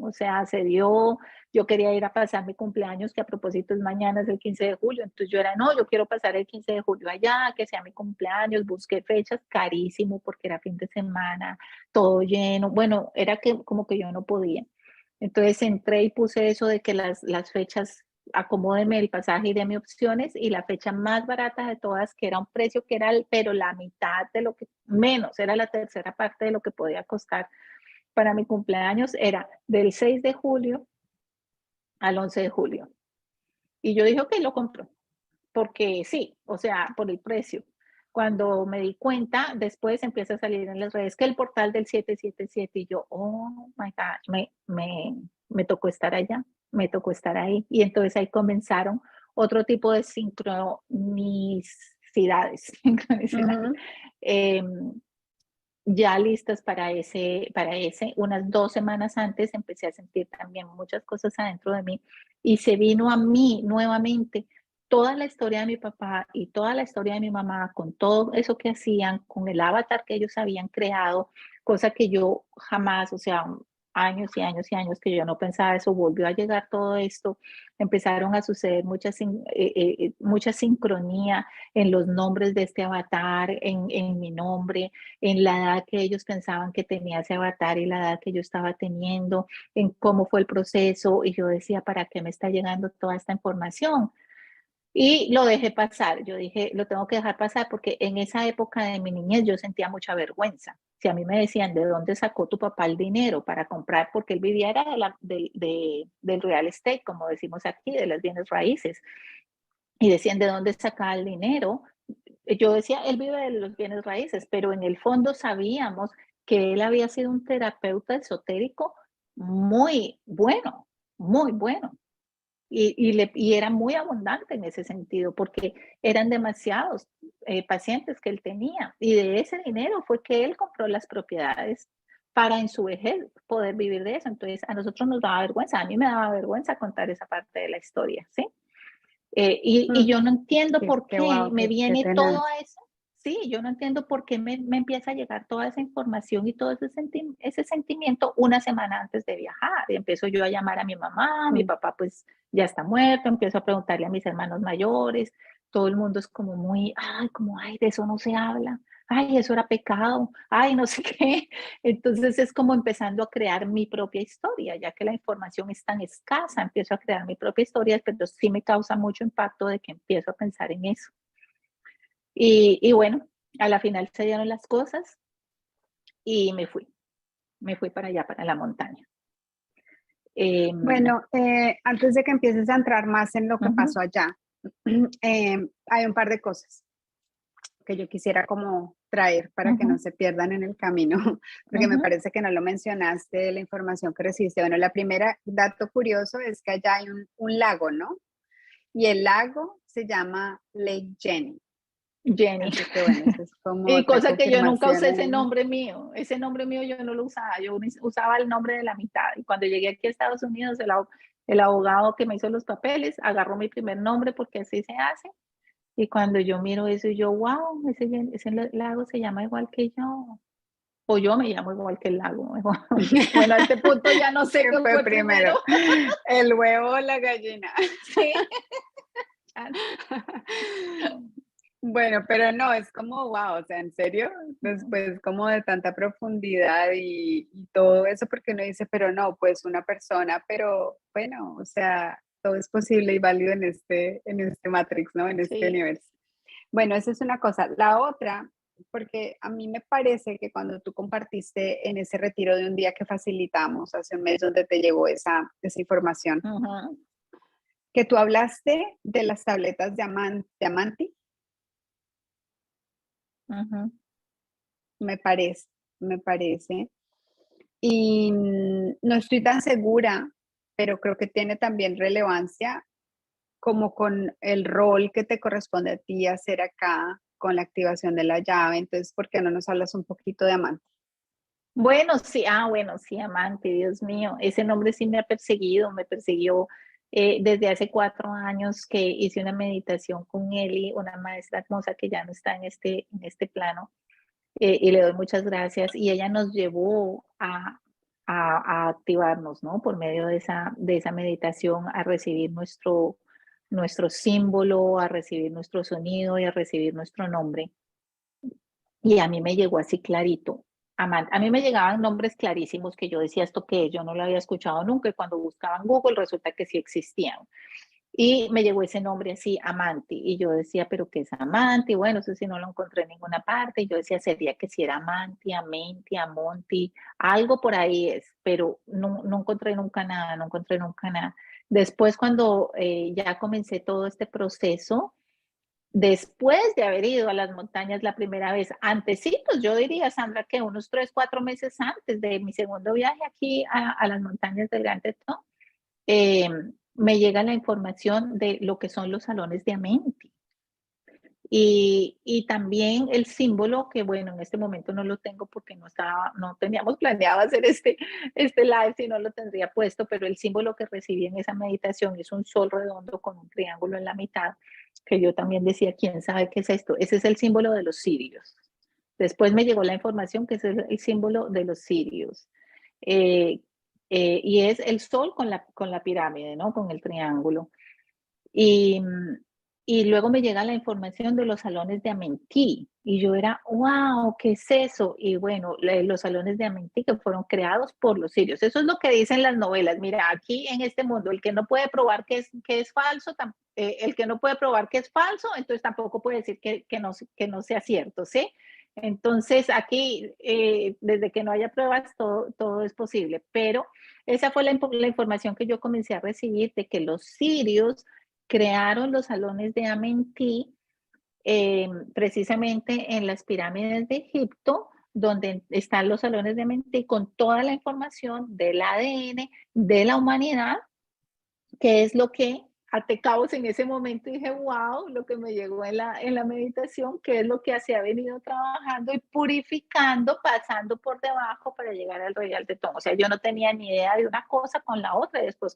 o sea, se dio, yo quería ir a pasar mi cumpleaños, que a propósito es mañana, es el 15 de julio, entonces yo era, no, yo quiero pasar el 15 de julio allá, que sea mi cumpleaños, busqué fechas, carísimo, porque era fin de semana, todo lleno, bueno, era que como que yo no podía. Entonces entré y puse eso de que las fechas, acomódeme el pasaje y deme opciones, y la fecha más barata de todas, que era un precio que era, pero la mitad de lo que, menos, era la tercera parte de lo que podía costar para mi cumpleaños, era del 6 de julio al 11 de julio. Y yo dije, ok, lo compro, porque sí, o sea, por el precio. Cuando me di cuenta, después empieza a salir en las redes que el portal del 777 y yo, oh my God, me tocó estar allá, me tocó estar ahí. Y entonces ahí comenzaron otro tipo de sincronicidades, sincronicidades, Ujú. ya listas para ese. Unas 2 semanas antes empecé a sentir también muchas cosas adentro de mí y se vino a mí nuevamente toda la historia de mi papá y toda la historia de mi mamá, con todo eso que hacían, con el avatar que ellos habían creado, cosa que yo jamás, o sea, años y años y años que yo no pensaba eso, volvió a llegar todo esto, empezaron a suceder mucha sincronía en los nombres de este avatar, en mi nombre, en la edad que ellos pensaban que tenía ese avatar y la edad que yo estaba teniendo, en cómo fue el proceso, y yo decía, ¿para qué me está llegando toda esta información? Y lo dejé pasar. Yo dije, lo tengo que dejar pasar porque en esa época de mi niñez yo sentía mucha vergüenza. Si a mí me decían, ¿de dónde sacó tu papá el dinero para comprar? Porque él vivía era del real estate, como decimos aquí, de las bienes raíces. Y decían, ¿de dónde sacaba el dinero? Yo decía, él vive de los bienes raíces, pero en el fondo sabíamos que él había sido un terapeuta esotérico muy bueno, muy bueno. Y era muy abundante en ese sentido, porque eran demasiados pacientes que él tenía. Y de ese dinero fue que él compró las propiedades para en su vejez poder vivir de eso. Entonces a nosotros nos daba vergüenza, a mí me daba vergüenza contar esa parte de la historia, ¿sí? Y Mm, yo no entiendo por qué qué guau, me qué viene todo tenaz. eso. Sí, yo no entiendo por qué me empieza a llegar toda esa información y todo ese sentimiento una semana antes de viajar. Y empiezo yo a llamar a mi mamá, mi Mm. papá pues ya está muerto, empiezo a preguntarle a mis hermanos mayores, todo el mundo es como muy, ay, como, ay, de eso no se habla, ay, eso era pecado, ay, no sé qué. Entonces es como empezando a crear mi propia historia, ya que la información es tan escasa, empiezo a crear mi propia historia, pero sí me causa mucho impacto de que empiezo a pensar en eso. Y bueno, a la final se dieron las cosas y me fui para allá, para la montaña. Eh, Bueno, antes de que empieces a entrar más en lo que uh-huh, pasó allá, hay un par de cosas que yo quisiera como traer para que uh-huh, no se pierdan en el camino, porque me uh-huh. parece que no lo mencionaste de la información que recibiste. Bueno, la primera dato curioso es que allá hay un lago, ¿no? Y el lago se llama Lake Jenny. Jenny. Así que bueno, eso es como Y otra cosa que yo nunca confirmación usé ahí. ese nombre mío yo no lo usaba, yo usaba el nombre de la mitad. Y cuando llegué aquí a Estados Unidos, el abogado que me hizo los papeles agarró mi primer nombre porque así se hace. Y cuando yo miro eso, yo, wow, ese lago se llama igual que yo. O yo me llamo igual que el lago. Bueno, a este punto ya no sé ¿Qué qué fue fue primero. primero? ¿El huevo o la gallina? Sí. Bueno, pero no, es como, wow, o sea, en serio, después como de tanta profundidad y todo eso, porque uno dice, pero no, pues una persona, pero bueno, o sea, todo es posible y válido en este Matrix, ¿no? En este Sí. universo. Bueno, esa es una cosa. La otra, porque a mí me parece que cuando tú compartiste en ese retiro de un día que facilitamos hace un mes donde te llegó esa información, Uh-huh, que tú hablaste de las tabletas de Amanti, uh-huh. me me parece. Y no estoy tan segura, pero creo que tiene también relevancia como con el rol que te corresponde a ti hacer acá con la activación de la llave. Entonces, ¿por qué no nos hablas un poquito de Amanti? Bueno, sí, bueno, sí, amante, Dios mío, ese nombre sí me ha perseguido, me persiguió desde hace 4 años que hice una meditación con Eli, una maestra hermosa que ya no está en este plano, y le doy muchas gracias, y ella nos llevó a activarnos, ¿no? Por medio de esa meditación, a recibir nuestro símbolo, a recibir nuestro sonido y a recibir nuestro nombre. Y a mí me llegó así clarito. A mí me llegaban nombres clarísimos que yo decía, ¿esto qué es? Yo no lo había escuchado nunca y cuando buscaba en Google resulta que sí existían. Y me llegó ese nombre así, Amanti. Y yo decía, ¿pero qué es Amanti? Bueno, eso sí no lo encontré en ninguna parte. Y yo decía, sería que si era Amanti, Amenti, Amonti, algo por ahí es, pero no encontré nunca nada, no encontré nunca nada. Después, cuando ya comencé todo este proceso, después de haber ido a las montañas la primera vez, antecitos, yo diría, Sandra, que unos 3, 4 meses antes de mi segundo viaje aquí a las montañas del Gran Tetón, eh, me llega la información de lo que son los salones de Amenti. Y también el símbolo, que bueno, en este momento no lo tengo porque no teníamos planeado hacer este live, si no lo tendría puesto, pero el símbolo que recibí en esa meditación es un sol redondo con un triángulo en la mitad, que yo también decía, ¿quién sabe qué es esto? Ese es el símbolo de los cirios. Después me llegó la información que ese es el símbolo de los cirios. Y es el sol con la pirámide, ¿no? Con el triángulo. Y, y luego me llega la información de los salones de Amenti. Y yo era, wow, ¿qué es eso? Y bueno, los salones de Amenti que fueron creados por los sirios. Eso es lo que dicen las novelas. Mira, aquí en este mundo, el que no puede probar que es falso, el que no puede probar que es falso, entonces tampoco puede decir que no sea cierto, ¿sí? Entonces aquí, desde que no haya pruebas, todo es posible. Pero esa fue la información que yo comencé a recibir de que los sirios crearon los salones de Amenti precisamente en las pirámides de Egipto, donde están los salones de Amenti con toda la información del ADN de la humanidad, que es lo que até cabos en ese momento dije, wow, lo que me llegó en la meditación, que es lo que se ha venido trabajando y purificando, pasando por debajo para llegar al Royal Tetón. O sea, yo no tenía ni idea de una cosa con la otra. Y después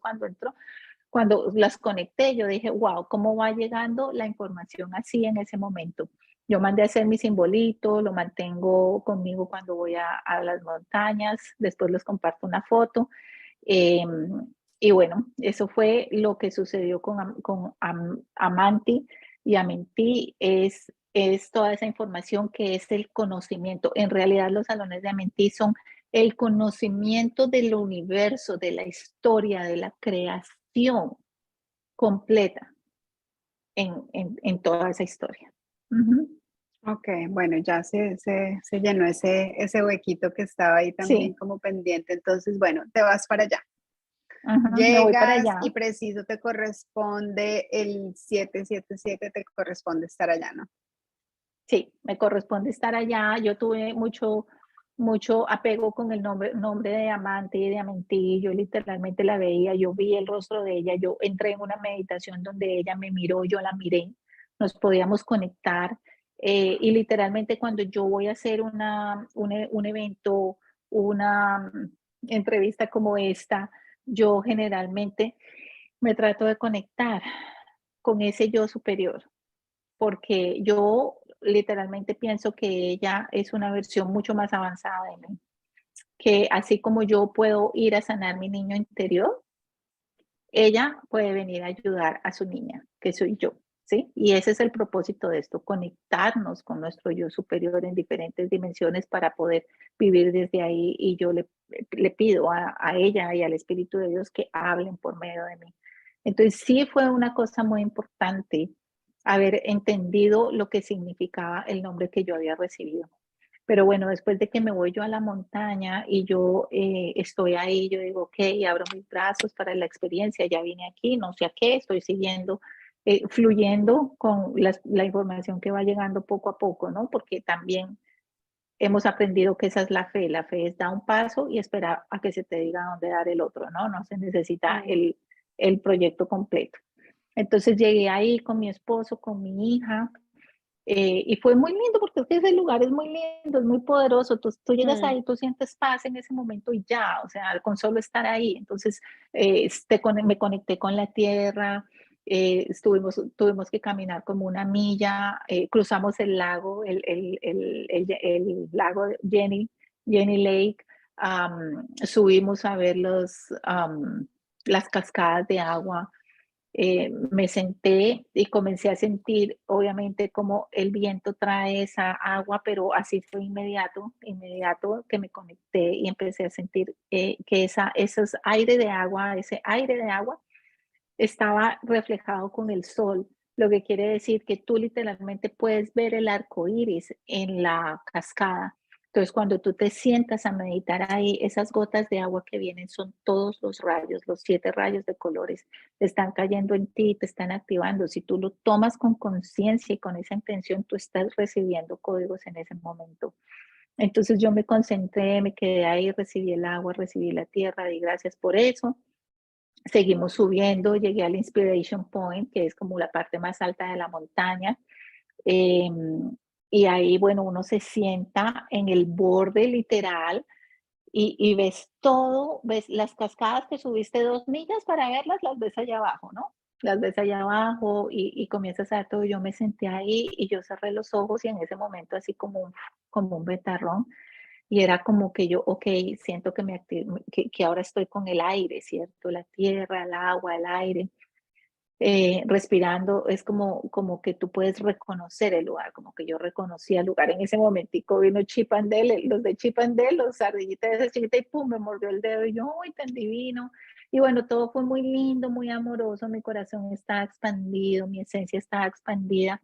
cuando las conecté, yo dije, wow, ¿cómo va llegando la información así en ese momento? Yo mandé a hacer mi simbolito, lo mantengo conmigo cuando voy a las montañas, después les comparto una foto. Eh, y bueno, eso fue lo que sucedió con Amanti y Amenti, es toda esa información que es el conocimiento. En realidad los salones de Amenti son el conocimiento del universo, de la historia, de la creación completa en toda esa historia. Ok, bueno, ya se llenó ese huequito que estaba ahí también Sí, como pendiente. Entonces, bueno, te vas para allá. me voy para Llegas allá. y preciso te corresponde el 777, te corresponde estar allá, ¿no? Sí, me corresponde estar allá. Yo tuve mucho apego con el nombre de Amante y de Amentí. Yo literalmente la veía, yo vi el rostro de ella, yo entré en una meditación donde ella me miró, yo la miré, nos podíamos conectar. Y literalmente cuando yo voy a hacer un evento, una entrevista como esta, yo generalmente me trato de conectar con ese yo superior, porque yo literalmente pienso que ella es una versión mucho más avanzada de mí, que así como yo puedo ir a sanar mi niño interior, ella puede venir a ayudar a su niña, que soy yo, ¿sí? Y ese es el propósito de esto, conectarnos con nuestro yo superior en diferentes dimensiones para poder vivir desde ahí. Y yo le pido a ella y al Espíritu de Dios que hablen por medio de mí. Entonces sí fue una cosa muy importante haber entendido lo que significaba el nombre que yo había recibido. Pero bueno, después de que me voy yo a la montaña y yo estoy ahí, yo digo, ok, abro mis brazos para la experiencia, ya vine aquí, no sé a qué, estoy siguiendo, fluyendo con la información que va llegando poco a poco, ¿no? Porque también hemos aprendido que esa es la fe es dar un paso y esperar a que se te diga dónde dar el otro, ¿no? No se necesita Sí. el proyecto completo. Entonces llegué ahí con mi esposo, con mi hija, y fue muy lindo porque ese lugar es muy lindo, es muy poderoso. Tú llegas Mm. ahí, tú sientes paz en ese momento y ya, o sea, con solo estar ahí. Entonces, me conecté con la tierra, tuvimos que caminar como una milla, cruzamos el lago, el lago Jenny Lake, subimos a ver las cascadas de agua. Me senté y comencé a sentir, obviamente, como el viento trae esa agua, pero así fue inmediato que me conecté y empecé a sentir que ese aire de agua estaba reflejado con el sol, lo que quiere decir que tú literalmente puedes ver el arco iris en la cascada. Entonces, cuando tú te sientas a meditar ahí, esas gotas de agua que vienen son todos los rayos, los 7 rayos de colores, te están cayendo en ti, te están activando. Si tú lo tomas con conciencia y con esa intención, tú estás recibiendo códigos en ese momento. Entonces yo me concentré, me quedé ahí, recibí el agua, recibí la tierra, di gracias por eso. Seguimos subiendo, llegué al Inspiration Point, que es como la parte más alta de la montaña. Y ahí, bueno, uno se sienta en el borde literal y ves todo, ves las cascadas que subiste 2 millas para verlas, las ves allá abajo, ¿no? Las ves allá abajo y comienzas a ver todo. Yo me senté ahí y yo cerré los ojos y en ese momento así como un betarrón. Y era como que yo, ok, siento que, que ahora estoy con el aire, ¿cierto? La tierra, el agua, el aire. Respirando, es como que tú puedes reconocer el lugar, como que yo reconocí el lugar. En ese momentico vino Chip and Dale, los de Chip and Dale, los ardillitas de esa chiquita, y pum, me mordió el dedo, y yo, uy, tan divino. Y bueno, todo fue muy lindo, muy amoroso, mi corazón estaba expandido, mi esencia estaba expandida.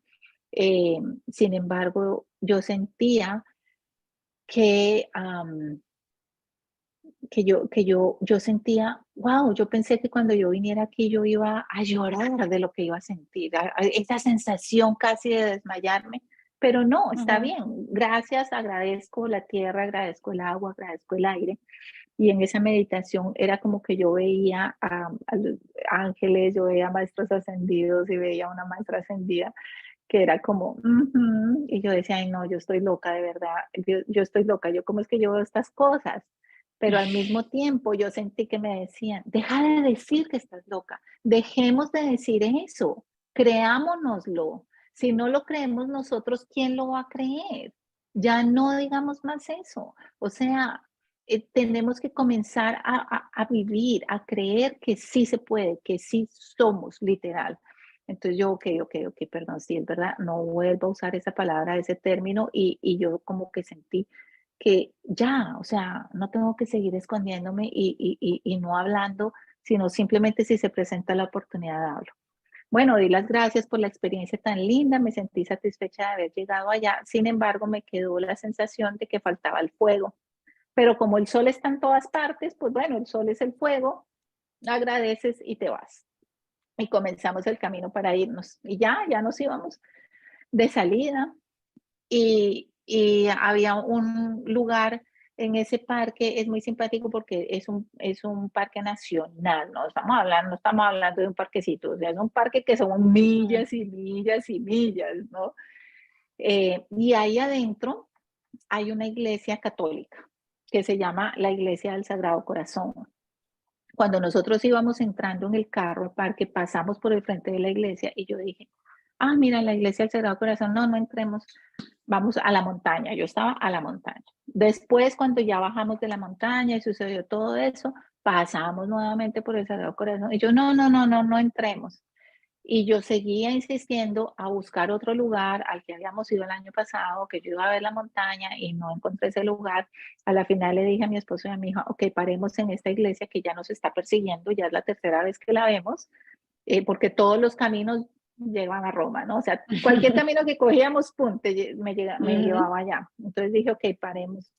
Eh, Sin embargo, yo sentía que, yo sentía, wow, yo pensé que cuando yo viniera aquí yo iba a llorar de lo que iba a sentir, esa sensación casi de desmayarme, pero no, está Ujú. bien, gracias, agradezco la tierra, agradezco el agua, agradezco el aire. Y en esa meditación era como que yo veía a los ángeles, yo veía maestros ascendidos y veía una maestra ascendida que era como, y yo decía, ay, no, yo estoy loca, de verdad, yo estoy loca, yo cómo es que yo veo estas cosas, pero al mismo tiempo yo sentí que me decían, deja de decir que estás loca, dejemos de decir eso, creámonoslo, si no lo creemos nosotros, ¿quién lo va a creer? Ya no digamos más eso, o sea, tenemos que comenzar a vivir, a creer que sí se puede, que sí somos, literal. Entonces yo, ok, perdón, sí, es verdad, no vuelvo a usar esa palabra, ese término, y yo como que sentí que ya, o sea, no tengo que seguir escondiéndome y no hablando, sino simplemente si se presenta la oportunidad hablo. Bueno, di las gracias por la experiencia tan linda, me sentí satisfecha de haber llegado allá, sin embargo me quedó la sensación de que faltaba el fuego, pero como el sol está en todas partes, pues bueno, el sol es el fuego, agradeces y te vas y comenzamos el camino para irnos. Y ya nos íbamos de salida y había un lugar en ese parque, es muy simpático porque es un parque nacional, no estamos hablando de un parquecito, o sea, es un parque que son Mm. millas y millas y millas, ¿no? Y ahí adentro hay una iglesia católica que se llama la Iglesia del Sagrado Corazón. Cuando nosotros íbamos entrando en el carro al parque, pasamos por el frente de la iglesia y yo dije, ah, mira, la iglesia del Sagrado Corazón, no, no entremos, vamos a la montaña. Yo estaba a la montaña. Después, cuando ya bajamos de la montaña y sucedió todo eso, pasamos nuevamente por el Sagrado Corazón y yo, no entremos. Y yo seguía insistiendo a buscar otro lugar al que habíamos ido el año pasado, que yo iba a ver la montaña y no encontré ese lugar. A la final le dije a mi esposo y a mi hija, ok, paremos en esta iglesia que ya nos está persiguiendo, ya es la tercera vez que la vemos, porque todos los caminos llevan a Roma, ¿no? O sea, cualquier camino que cogíamos, pum, me Ujú. llevaba allá. Entonces dije, ok, paremos.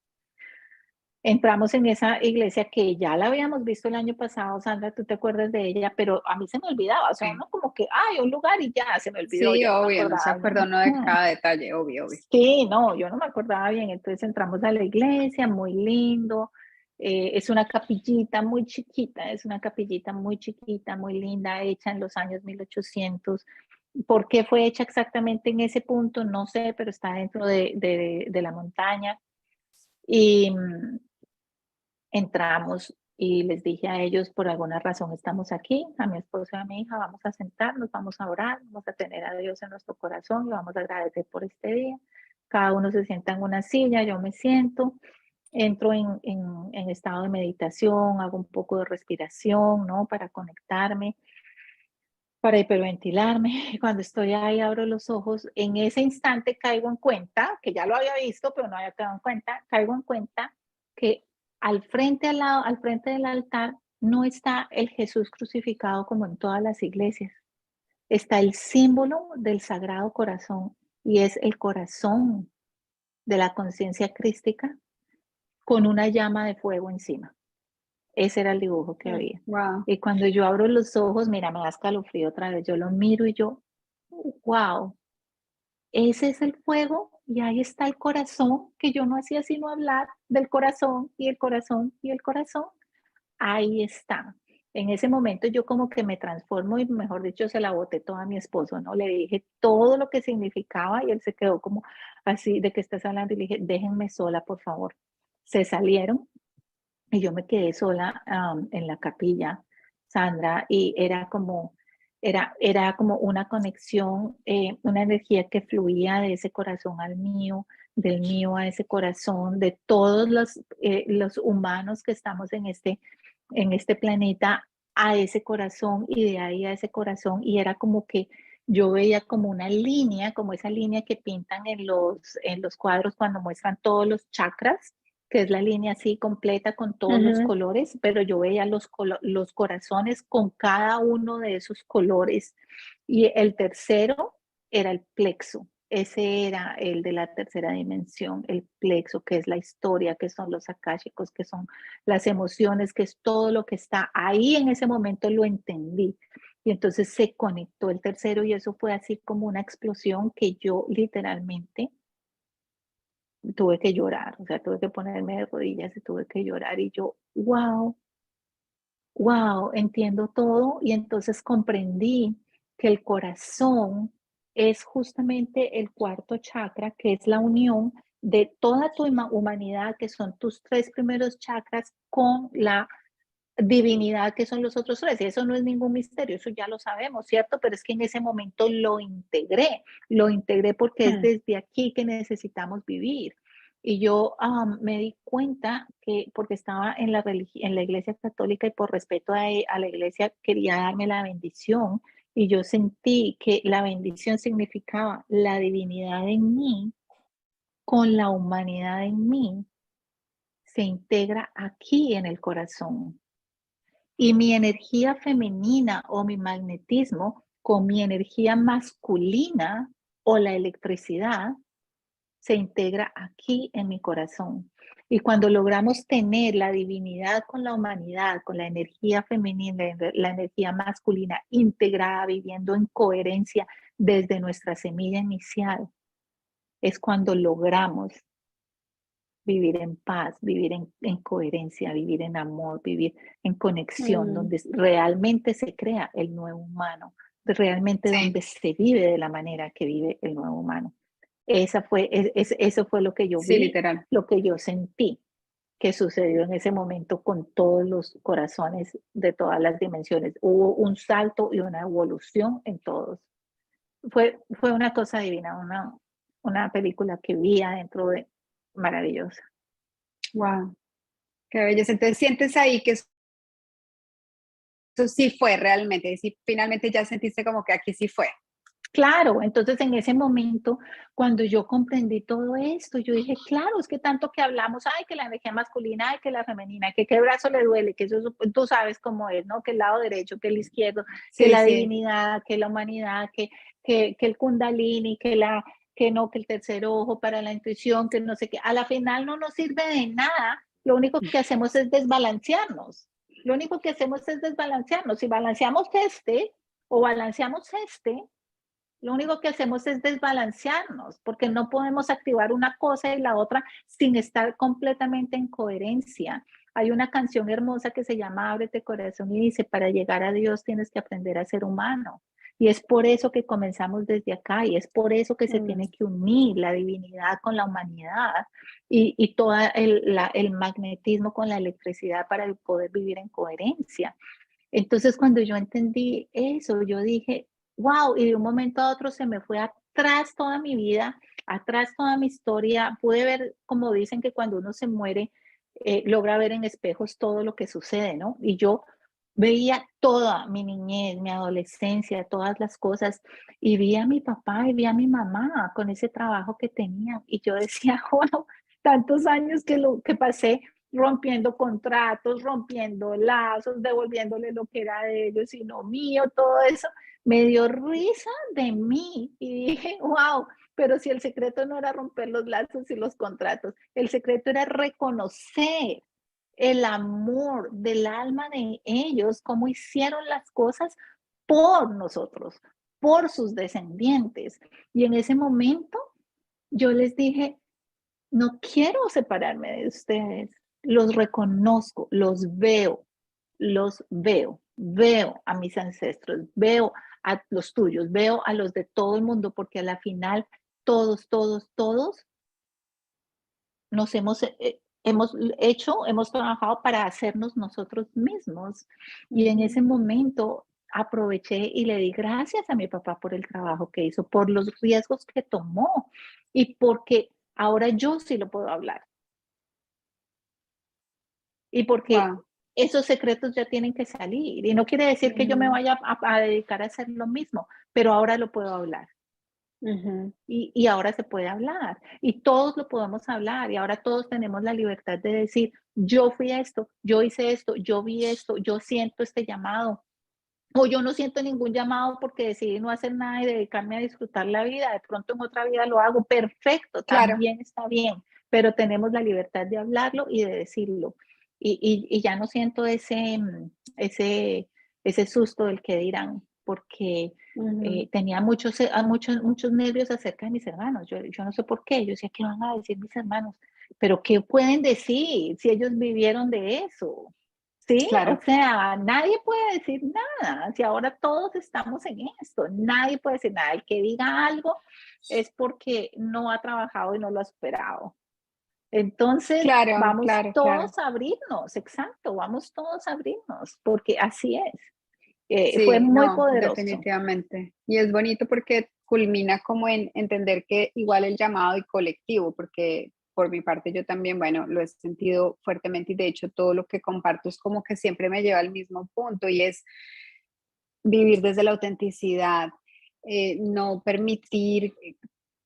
Entramos en esa iglesia que ya la habíamos visto el año pasado, Sandra, tú te acuerdas de ella, pero a mí se me olvidaba, o sea, Sí. uno como que, ay, un lugar y ya, se me olvidó, Sí, yo no me obvio, no se acordaba acuerda bien. uno de cada detalle, obvio, obvio. Sí, no, yo no me acordaba bien, entonces entramos a la iglesia, muy lindo, es una capillita muy chiquita, es una capillita muy chiquita, muy linda, hecha en los años 1800. ¿Por qué fue hecha exactamente en ese punto? No sé, pero está dentro de la montaña. Y entramos y les dije a ellos, por alguna razón estamos aquí, a mi esposo y a mi hija, vamos a sentarnos, vamos a orar, vamos a tener a Dios en nuestro corazón y vamos a agradecer por este día. Cada uno se sienta en una silla, yo me siento, entro en estado de meditación, hago un poco de respiración, ¿no? Para conectarme, para hiperventilarme. Y cuando estoy ahí, abro los ojos. En ese instante caigo en cuenta, que ya lo había visto, pero no había quedado en cuenta, caigo en cuenta que al frente del altar, no está el Jesús crucificado como en todas las iglesias. Está el símbolo del Sagrado Corazón y es el corazón de la conciencia crística con una llama de fuego encima. Ese era el dibujo que había. Wow. Y cuando yo abro los ojos, mira, me da escalofrío otra vez. Yo lo miro y yo, wow, ese es el fuego y ahí está el corazón, que yo no hacía sino hablar del corazón y el corazón y el corazón. Ahí está. En ese momento yo como que me transformo y mejor dicho se la boté toda a mi esposo, ¿no? Le dije todo lo que significaba y él se quedó como así, ¿de qué estás hablando? Y le dije, déjenme sola, por favor. Se salieron y yo me quedé sola en la capilla, Sandra, y era como una conexión, una energía que fluía de ese corazón al mío, del mío a ese corazón, de todos los humanos que estamos en este planeta a ese corazón y de ahí a ese corazón. Y era como que yo veía como una línea, como esa línea que pintan en los cuadros cuando muestran todos los chakras, que es la línea así completa con todos los Ujú. colores, pero yo veía los corazones con cada uno de esos colores. Y el tercero era el plexo. Ese era el de la tercera dimensión, el plexo, que es la historia, que son los akáshicos, que son las emociones, que es todo lo que está ahí en ese momento lo entendí. Y entonces se conectó el tercero y eso fue así como una explosión que yo literalmente tuve que llorar, o sea, tuve que ponerme de rodillas y tuve que llorar y yo, wow, wow, entiendo todo y entonces comprendí que el corazón es justamente el cuarto chakra, que es la unión de toda tu humanidad, que son tus tres primeros chakras, con la divinidad, que son los otros tres. Y eso no es ningún misterio, eso ya lo sabemos, ¿cierto? Pero es que en ese momento lo integré porque es Mm. desde aquí que necesitamos vivir. Y yo me di cuenta que, porque estaba en la iglesia católica y por respeto a la iglesia quería darme la bendición y yo sentí que la bendición significaba la divinidad en mí con la humanidad en mí se integra aquí en el corazón. Y mi energía femenina o mi magnetismo con mi energía masculina o la electricidad se integra aquí en mi corazón. Y cuando logramos tener la divinidad con la humanidad, con la energía femenina, la energía masculina integrada, viviendo en coherencia desde nuestra semilla inicial, es cuando logramos vivir en paz, vivir en coherencia, vivir en amor, vivir en conexión, Mm. donde realmente se crea el nuevo humano, realmente Sí, donde se vive de la manera que vive el nuevo humano. Eso fue lo que yo sí, vi, literal. lo que yo sentí que sucedió en ese momento con todos los corazones de todas las dimensiones. Hubo un salto y una evolución en todos. Fue una cosa divina, una película que vi adentro de maravillosa. Wow, qué belleza. Entonces sientes ahí que eso sí fue realmente, sí, finalmente ya sentiste como que aquí sí fue. Claro, entonces en ese momento, cuando yo comprendí todo esto, yo dije, claro, es que tanto que hablamos, ay, que la energía masculina, ay, que la femenina, que qué brazo le duele, que eso tú sabes cómo es, ¿no? Que el lado derecho, que el izquierdo, que Sí, la sí. divinidad, que la humanidad, que el kundalini, que no, que el tercer ojo para la intuición, que no sé qué. A la final no nos sirve de nada. Lo único que hacemos es desbalancearnos. Lo único que hacemos es desbalancearnos. Si balanceamos este o balanceamos este, lo único que hacemos es desbalancearnos, porque no podemos activar una cosa y la otra sin estar completamente en coherencia. Hay una canción hermosa que se llama Ábrete corazón y dice, para llegar a Dios tienes que aprender a ser humano. Y es por eso que comenzamos desde acá y es por eso que se Mm. tiene que unir la divinidad con la humanidad y todo el magnetismo con la electricidad para poder vivir en coherencia. Entonces, cuando yo entendí eso, yo dije, wow, y de un momento a otro se me fue atrás toda mi vida, atrás toda mi historia. Pude ver, como dicen que cuando uno se muere, logra ver en espejos todo lo que sucede, ¿no? Y yo veía toda mi niñez, mi adolescencia, todas las cosas, y vi a mi papá y vi a mi mamá con ese trabajo que tenían. Y yo decía, wow, tantos años que pasé rompiendo contratos, rompiendo lazos, devolviéndole lo que era de ellos y no mío, todo eso, me dio risa de mí y dije, wow, pero si el secreto no era romper los lazos y los contratos, el secreto era reconocer el amor del alma de ellos, cómo hicieron las cosas por nosotros, por sus descendientes. Y en ese momento yo les dije, no quiero separarme de ustedes. Los reconozco, los veo, los veo. veo a mis ancestros, veo a los tuyos, veo a los de todo el mundo, porque a la final todos nos hemos trabajado para hacernos nosotros mismos. Y en ese Ujú. momento aproveché y le di gracias a mi papá por el trabajo que hizo, por los riesgos que tomó y porque ahora yo sí lo puedo hablar y porque Guau. esos secretos ya tienen que salir. Y no quiere decir que yo me Ujú, vaya a dedicar a hacer lo mismo, pero ahora lo puedo hablar. ujú. Y ahora se puede hablar y todos lo podemos hablar y ahora todos tenemos la libertad de decir, yo fui esto, yo hice esto, yo vi esto, yo siento este llamado o yo no siento ningún llamado porque decidí no hacer nada y dedicarme a disfrutar la vida, de pronto en otra vida lo hago, perfecto, Claro, también está bien, pero tenemos la libertad de hablarlo y de decirlo. Y ya no siento ese, ese susto del que dirán, porque ujú. tenía muchos nervios acerca de mis hermanos. Yo no sé por qué. Yo decía, ¿qué van a decir mis hermanos? Pero ¿qué pueden decir si ellos vivieron de eso? Sí, o Claro, sea, nadie puede decir nada. Si ahora todos estamos en esto, nadie puede decir nada. El que diga algo es porque no ha trabajado y no lo ha superado. Entonces, claro, vamos claro, claro. todos a abrirnos, exacto, vamos todos a abrirnos, porque así es. Fue Sí, muy no, poderoso. definitivamente. Y es bonito porque culmina como en entender que igual el llamado y colectivo, porque por mi parte yo también, bueno, lo he sentido fuertemente y de hecho todo lo que comparto es como que siempre me lleva al mismo punto y es vivir desde la autenticidad, no permitir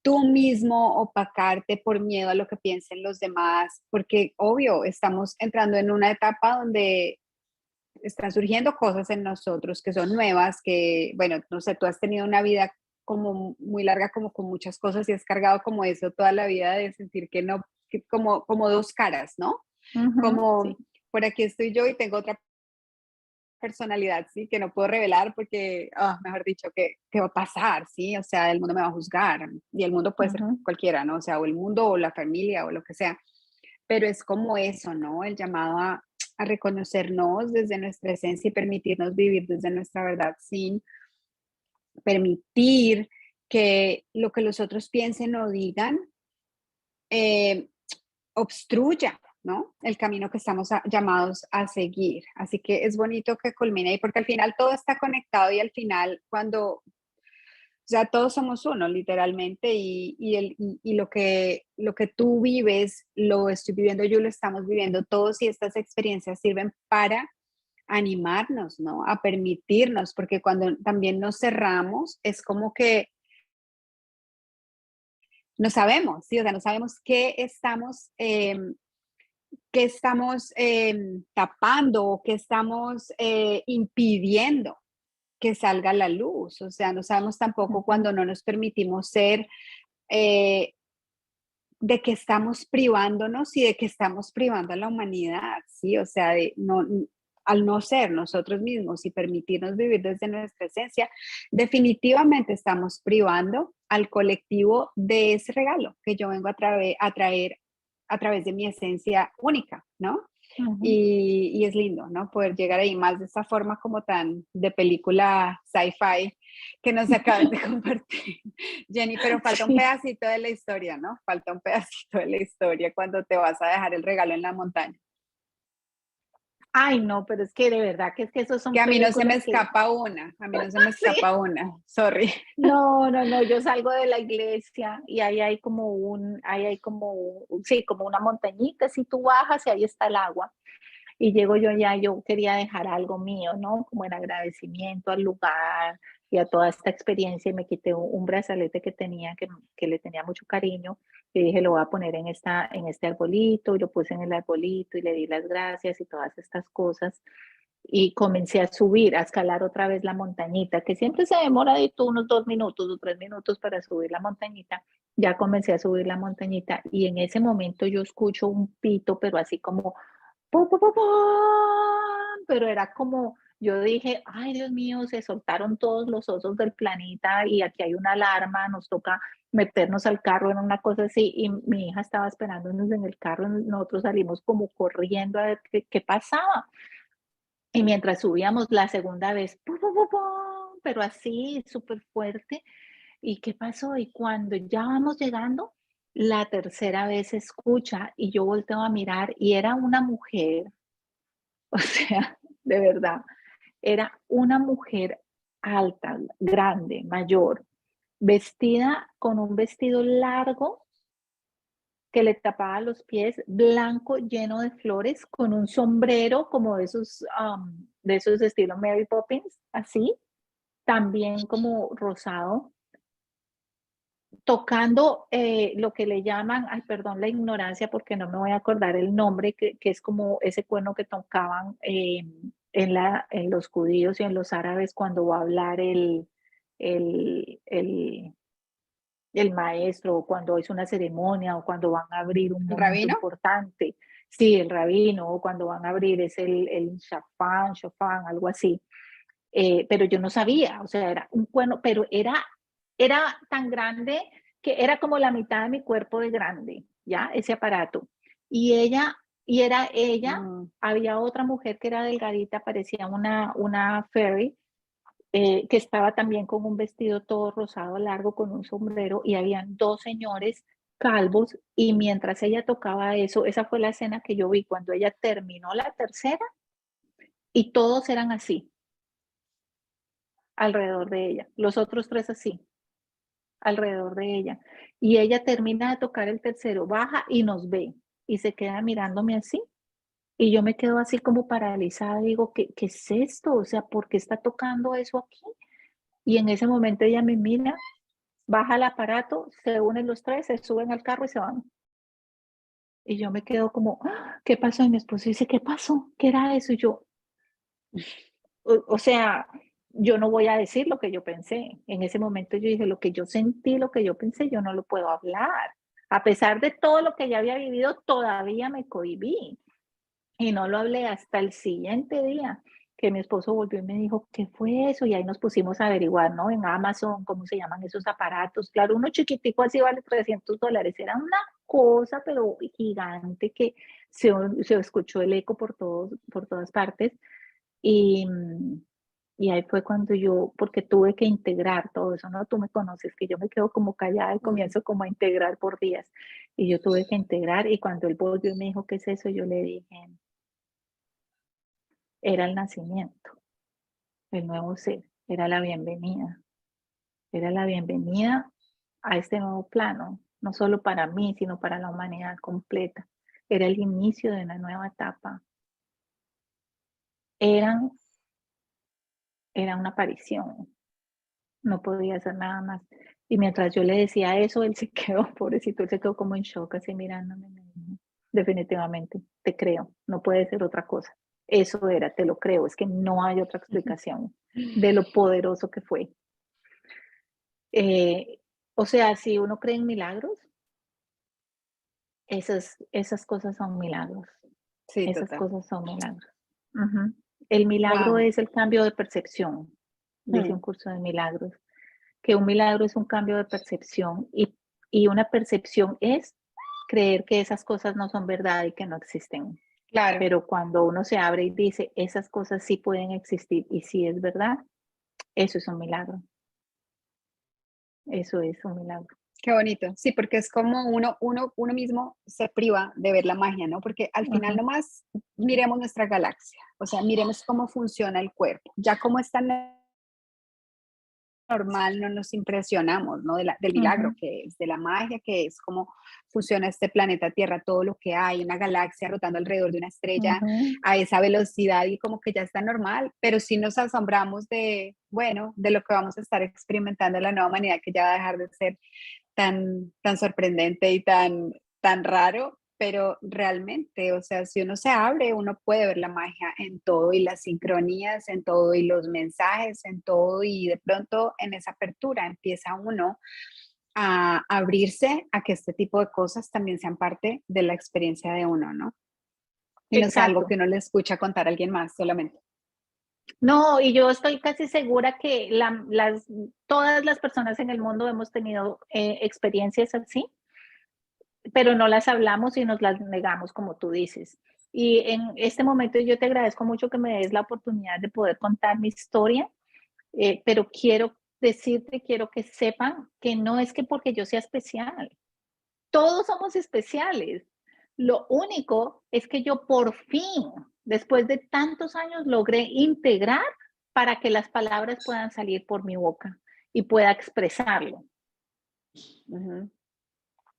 tú mismo opacarte por miedo a lo que piensen los demás, porque obvio, estamos entrando en una etapa donde están surgiendo cosas en nosotros que son nuevas, que, bueno, no sé, tú has tenido una vida como muy larga, como con muchas cosas y has cargado como eso toda la vida de sentir que no, que como dos caras, ¿no? Ujú, sí. Como por aquí estoy yo y tengo otra personalidad, ¿sí? Que no puedo revelar porque, mejor dicho, ¿qué va a pasar? ¿Sí? O sea, el mundo me va a juzgar y el mundo puede ser Ujú. cualquiera, ¿no? O sea, o el mundo o la familia o lo que sea, pero es como eso, ¿no? El llamado a reconocernos desde nuestra esencia y permitirnos vivir desde nuestra verdad sin permitir que lo que los otros piensen o digan eh, obstruya, ¿no? El camino que estamos llamados a seguir. Así que es bonito que culmine ahí, porque al final todo está conectado y al final cuando ya todos somos uno, literalmente, y lo que tú vives, lo estoy viviendo yo, lo estamos viviendo todos, y estas experiencias sirven para animarnos, ¿no? A permitirnos, porque cuando también nos cerramos, es como que no sabemos, ¿sí? O sea, no sabemos qué estamos tapando o qué estamos impidiendo que salga a la luz. O sea, no sabemos tampoco Ujú. cuando no nos permitimos ser eh, de que estamos privándonos y de que estamos privando a la humanidad, ¿sí? O sea, al no ser nosotros mismos y permitirnos vivir desde nuestra esencia, definitivamente estamos privando al colectivo de ese regalo que yo vengo a traer a través de mi esencia única, ¿no? Ujú. Y es lindo, ¿no? Poder llegar ahí más de esta forma como tan de película sci-fi que nos acabas de compartir, Jenny, pero falta un Sí. pedacito de la historia, ¿no? Falta un pedacito de la historia cuando te vas a dejar el regalo en la montaña. Ay, no, pero es que de verdad que es que esos Que son a mí no se me películas que escapa una, a mí no se me sí. escapa una, sorry. No, no, no, yo salgo de la iglesia y ahí hay como sí, como una montañita, si tú bajas y ahí está el agua. Y llego yo ya, yo quería dejar algo mío, ¿no? Como en agradecimiento al lugar y a toda esta experiencia y me quité un brazalete que tenía, que le tenía mucho cariño y dije, lo voy a poner en este arbolito y lo puse en el arbolito y le di las gracias y todas estas cosas y comencé a subir, a escalar otra vez la montañita, que siempre se demora de tú unos 2 minutos o 3 minutos para subir la montañita. Ya comencé a subir la montañita y en ese momento yo escucho un pito, pero así como ¡pum, pum, pum, pum! Pero era como, yo dije, ay Dios mío, se soltaron todos los osos del planeta y aquí hay una alarma, nos toca meternos al carro en una cosa así y mi hija estaba esperándonos en el carro, nosotros salimos como corriendo a ver qué pasaba Y mientras subíamos la segunda vez, ¡pum, pum, pum, pum! Pero así, súper fuerte. ¿Y qué pasó? Y cuando ya vamos llegando, la tercera vez se escucha y yo volteo a mirar y era una mujer, o sea, de verdad, era una mujer alta, grande, mayor, vestida con un vestido largo que le tapaba los pies, blanco, lleno de flores, con un sombrero como de esos estilo Mary Poppins, así, también como rosado, tocando lo que le llaman, ay, perdón la ignorancia porque no me voy a acordar el nombre, que es como ese cuerno que tocaban en los judíos y en los árabes cuando va a hablar el, el, el maestro, o cuando es una ceremonia, o cuando van a abrir un ¿El momento rabino? importante. Sí, el rabino, o cuando van a abrir es el shofán, algo así. Pero yo no sabía, o sea, era un cuerno, pero era tan grande que era como la mitad de mi cuerpo de grande, ¿ya? Ese aparato. Y era ella, Mm, había otra mujer que era delgadita, parecía una fairy, que estaba también con un vestido todo rosado largo, con un sombrero, y habían dos señores calvos, y mientras ella tocaba eso, esa fue la escena que yo vi cuando ella terminó la tercera, y todos eran así, alrededor de ella, los otros tres así, alrededor de ella. Y ella termina de tocar el tercero, baja y nos ve y se queda mirándome así. Y yo me quedo así como paralizada, digo, ¿qué es esto? O sea, ¿por qué está tocando eso aquí? Y en ese momento ella me mira, baja el aparato, se unen los tres, se suben al carro y se van. Y yo me quedo como, "Ah, ¿qué pasó?" Y mi esposo dice, ¿qué pasó? ¿Qué era eso? Y yo, o sea, yo no voy a decir lo que yo pensé. En ese momento yo dije, lo que yo sentí, lo que yo pensé, yo no lo puedo hablar. A pesar de todo lo que ya había vivido, todavía me cohibí y no lo hablé hasta el siguiente día que mi esposo volvió y me dijo, ¿qué fue eso? Y ahí nos pusimos a averiguar, ¿no? En Amazon, cómo se llaman esos aparatos. Claro, uno chiquitico así vale $300. Era una cosa, pero gigante que se escuchó el eco por todas partes. Y, y ahí fue cuando yo, porque tuve que integrar todo eso, ¿no? Tú me conoces, que yo me quedo como callada y mm. comienzo como a integrar por días. Y yo tuve que integrar y cuando él volvió y me dijo, ¿qué es eso? Yo le dije, era el nacimiento, el nuevo ser, era la bienvenida a este nuevo plano, no solo para mí, sino para la humanidad completa. Era el inicio de una nueva etapa. Eran, era una aparición, no podía hacer nada más. Y mientras yo le decía eso, él se quedó, pobrecito, él se quedó como en shock, así mirándome. Me dijo, definitivamente, te creo, no puede ser otra cosa. Eso era, te lo creo, es que no hay otra explicación de lo poderoso que fue. Eh, o sea, si uno cree en milagros, esas cosas son milagros, Sí, esas total. cosas son milagros. Ujú. El milagro Wow. es el cambio de percepción, dice un curso de milagros, que un milagro es un cambio de percepción y una percepción es creer que esas cosas no son verdad y que no existen. Claro, Pero cuando uno se abre y dice, esas cosas sí pueden existir y sí es verdad, eso es un milagro. Eso es un milagro. qué bonito. Sí, porque es como uno mismo se priva de ver la magia, ¿no? Porque al final Ujú, nomás miremos nuestra galaxia, o sea, miremos cómo funciona el cuerpo. Ya como está normal, no nos impresionamos, ¿no? Del milagro ujú, que es, de la magia que es, cómo funciona este planeta Tierra, todo lo que hay, una galaxia rotando alrededor de una estrella ujú. a esa velocidad y como que ya está normal, pero sí nos asombramos de, bueno, de lo que vamos a estar experimentando en la nueva humanidad, que ya va a dejar de ser tan sorprendente y tan raro, pero realmente, o sea, si uno se abre, uno puede ver la magia en todo y las sincronías en todo y los mensajes en todo y de pronto en esa apertura empieza uno a abrirse a que este tipo de cosas también sean parte de la experiencia de uno, ¿no? Y no sea algo que Exacto. uno le escucha contar a alguien más solamente. No, y yo estoy casi segura que todas las personas en el mundo hemos tenido experiencias así, pero no las hablamos y nos las negamos, como tú dices. Y en este momento yo te agradezco mucho que me des la oportunidad de poder contar mi historia, pero quiero decirte, quiero que sepan que no es que porque yo sea especial, todos somos especiales. Lo único es que yo por fin, después de tantos años, logré integrar para que las palabras puedan salir por mi boca y pueda expresarlo. Ujú.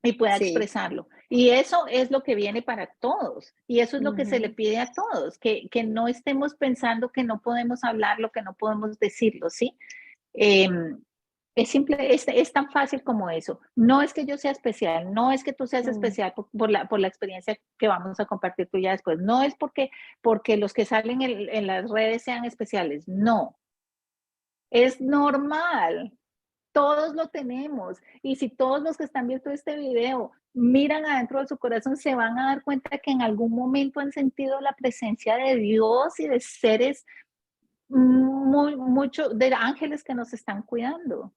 Y pueda Sí. expresarlo. Y eso es lo que viene para todos. Y eso es lo que se le Ujú. pide a todos, que no estemos pensando que no podemos hablarlo, que no podemos decirlo, ¿sí? Eh, es simple, es tan fácil como eso. No es que yo sea especial, no es que tú seas Mm. especial por la experiencia que vamos a compartir tú ya después. No es porque los que salen en las redes sean especiales. No, es normal. Todos lo tenemos. Y si todos los que están viendo este video miran adentro de su corazón, se van a dar cuenta que en algún momento han sentido la presencia de Dios y de seres mucho, de ángeles que nos están cuidando.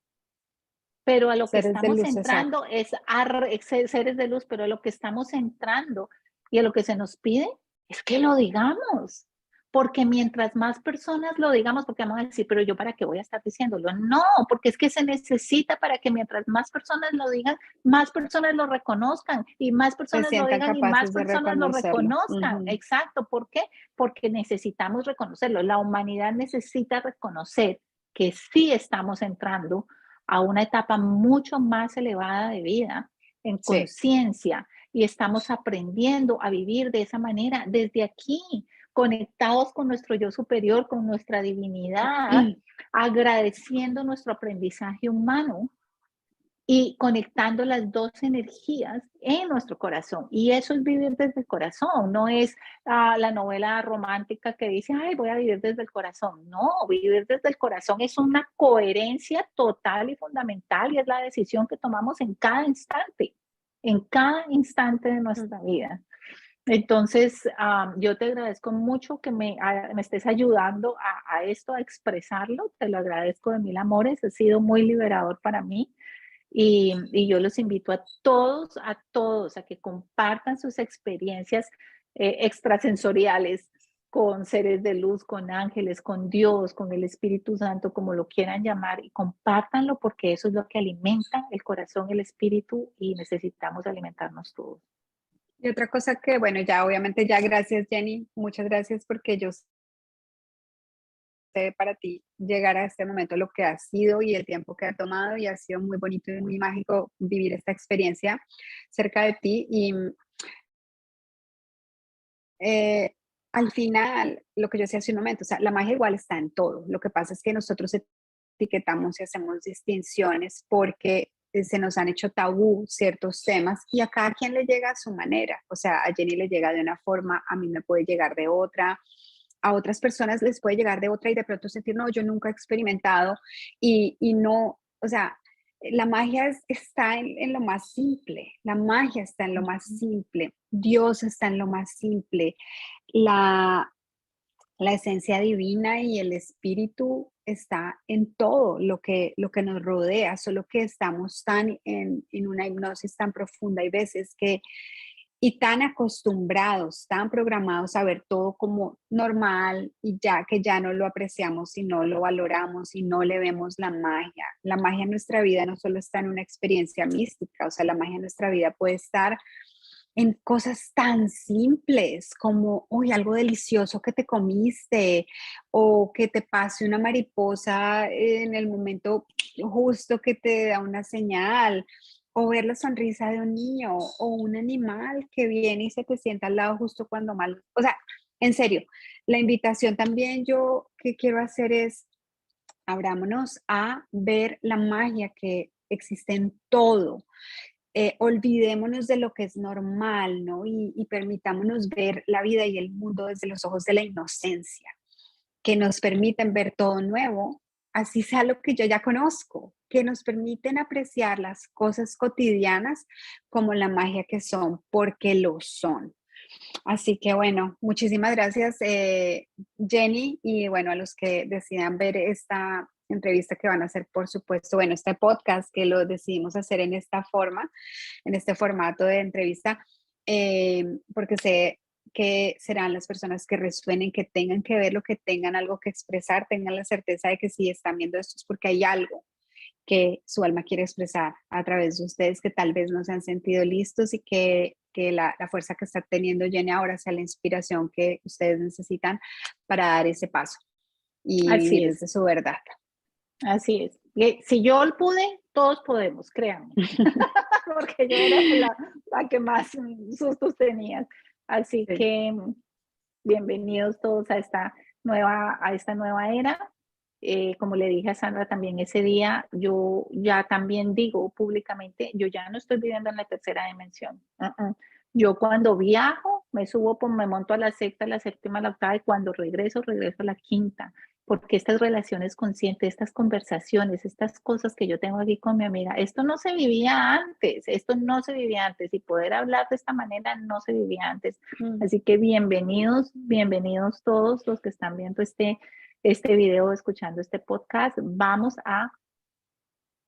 Pero a lo que Seres de estamos luz, exacto. entrando es a seres de luz, pero a lo que estamos entrando y a lo que se nos pide es que lo digamos. Porque mientras más personas lo digamos, porque vamos a decir, pero yo para qué voy a estar diciéndolo. No, porque es que se necesita para que mientras más personas lo digan, más personas lo reconozcan y más Se personas lo sientan digan y más capaces de personas lo reconocerlo. reconozcan. Ujú. Exacto. ¿Por qué? Porque necesitamos reconocerlo. La humanidad necesita reconocer que sí estamos entrando a una etapa mucho más elevada de vida, en Sí. conciencia, y estamos aprendiendo a vivir de esa manera desde aquí, conectados con nuestro yo superior, con nuestra divinidad, agradeciendo nuestro aprendizaje humano y conectando las dos energías en nuestro corazón. Y eso es vivir desde el corazón, no es la novela romántica que dice, ay, voy a vivir desde el corazón. No, vivir desde el corazón es una coherencia total y fundamental y es la decisión que tomamos en cada instante de nuestra vida. Entonces, yo te agradezco mucho que me estés ayudando a esto, a expresarlo. Te lo agradezco de mil amores. Ha sido muy liberador para mí. Y yo los invito a todos, a que compartan sus experiencias extrasensoriales con seres de luz, con ángeles, con Dios, con el Espíritu Santo, como lo quieran llamar, y compártanlo porque eso es lo que alimenta el corazón, el espíritu, y necesitamos alimentarnos todos. Y otra cosa que, bueno, ya obviamente ya gracias Jenny, muchas gracias porque yo sé para ti llegar a este momento lo que ha sido y el tiempo que ha tomado y ha sido muy bonito y muy mágico vivir esta experiencia cerca de ti y eh, al final, lo que yo decía hace un momento, o sea, la magia igual está en todo. Lo que pasa es que nosotros etiquetamos y hacemos distinciones porque se nos han hecho tabú ciertos temas y a cada quien le llega a su manera. O sea, a Jenny le llega de una forma, a mí me puede llegar de otra, a otras personas les puede llegar de otra y de pronto sentir, no, yo nunca he experimentado y no, o sea, la magia está en lo más simple, la magia está en lo más simple, Dios está en lo más simple, la, la esencia divina y el espíritu está en todo lo que nos rodea, solo que estamos tan en una hipnosis tan profunda. Hay veces que y tan acostumbrados, tan programados a ver todo como normal y ya que ya no lo apreciamos y no lo valoramos y no le vemos la magia. La magia en nuestra vida no solo está en una experiencia mística, o sea, la magia en nuestra vida puede estar en cosas tan simples como, uy, algo delicioso que te comiste o que te pase una mariposa en el momento justo que te da una señal o ver la sonrisa de un niño o un animal que viene y se te sienta al lado justo cuando mal, o sea, en serio, la invitación también yo que quiero hacer es abrámonos a ver la magia que existe en todo. Olvidémonos de lo que es normal, ¿no? Y permitámonos ver la vida y el mundo desde los ojos de la inocencia, que nos permiten ver todo nuevo, así sea lo que yo ya conozco, que nos permiten apreciar las cosas cotidianas como la magia que son, porque lo son. Así que bueno, muchísimas gracias Jenny y bueno, a los que decidan ver esta entrevista que van a hacer, por supuesto, bueno, este podcast que lo decidimos hacer en esta forma, en este formato de entrevista, porque sé que serán las personas que resuenen, que tengan que ver lo que tengan algo que expresar, tengan la certeza de que si están viendo esto es porque hay algo que su alma quiere expresar a través de ustedes, que tal vez no se han sentido listos y que la fuerza que está teniendo Jenny ahora sea la inspiración que ustedes necesitan para dar ese paso y Así vivir es, desde su verdad. así es. Si yo pude, todos podemos, créanme. Porque yo era la que más sustos tenía. Así Sí. que bienvenidos todos a esta nueva era. Como le dije a Sandra también ese día, yo ya también digo públicamente, yo ya no estoy viviendo en la tercera dimensión. Yo cuando viajo, me monto a la sexta, a la séptima, a la octava, y cuando regreso a la quinta, porque estas relaciones conscientes, estas conversaciones, estas cosas que yo tengo aquí con mi amiga, esto no se vivía antes, y poder hablar de esta manera no se vivía antes. Así que bienvenidos todos los que están viendo este video, escuchando este podcast. Vamos a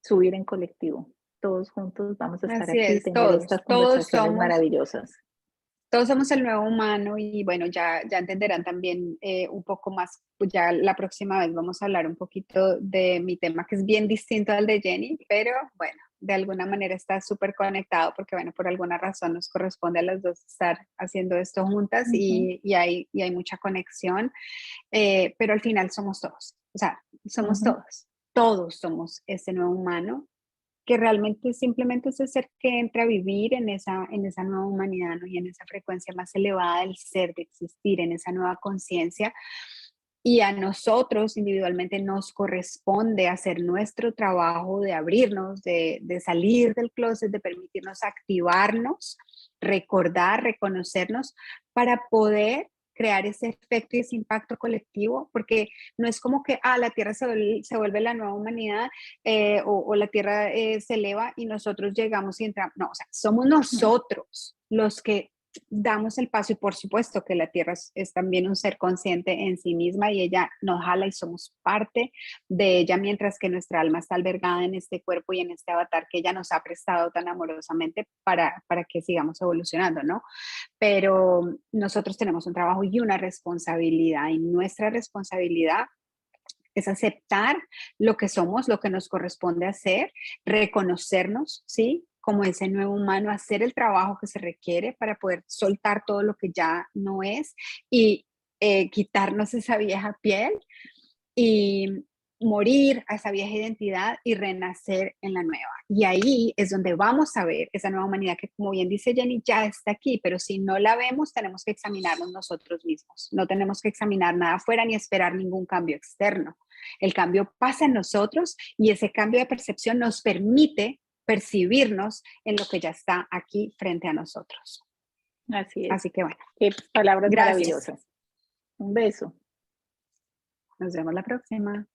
subir en colectivo. Todos juntos vamos a estar Así aquí y es, tener estas todos conversaciones maravillosas. todos somos el nuevo humano y bueno, ya entenderán también un poco más, pues ya la próxima vez vamos a hablar un poquito de mi tema que es bien distinto al de Jenny, pero bueno, de alguna manera está súper conectado porque bueno, por alguna razón nos corresponde a las dos estar haciendo esto juntas y hay mucha conexión, pero al final somos todos, o sea, somos todos somos ese nuevo humano que realmente simplemente es el ser que entra a vivir en esa nueva humanidad, ¿no? Y en esa frecuencia más elevada del ser, de existir, en esa nueva conciencia. Y a nosotros individualmente nos corresponde hacer nuestro trabajo de abrirnos, de salir del closet, de permitirnos activarnos, recordar, reconocernos para poder crear ese efecto y ese impacto colectivo, porque no es como que la Tierra se vuelve la nueva humanidad o la Tierra se eleva y nosotros llegamos y entramos. No, o sea, somos nosotros los que damos el paso y por supuesto que la Tierra es también un ser consciente en sí misma y ella nos jala y somos parte de ella mientras que nuestra alma está albergada en este cuerpo y en este avatar que ella nos ha prestado tan amorosamente para que sigamos evolucionando, ¿no? Pero nosotros tenemos un trabajo y una responsabilidad y nuestra responsabilidad es aceptar lo que somos, lo que nos corresponde hacer, reconocernos, ¿sí? Como ese nuevo humano, hacer el trabajo que se requiere para poder soltar todo lo que ya no es y quitarnos esa vieja piel y morir a esa vieja identidad y renacer en la nueva. Y ahí es donde vamos a ver esa nueva humanidad que, como bien dice Jenny, ya está aquí, pero si no la vemos, tenemos que examinarnos nosotros mismos. No tenemos que examinar nada afuera ni esperar ningún cambio externo. El cambio pasa en nosotros y ese cambio de percepción nos permite percibirnos en lo que ya está aquí frente a nosotros. Así es. Así que bueno. Qué palabras Gracias. maravillosas. Un beso. Nos vemos la próxima.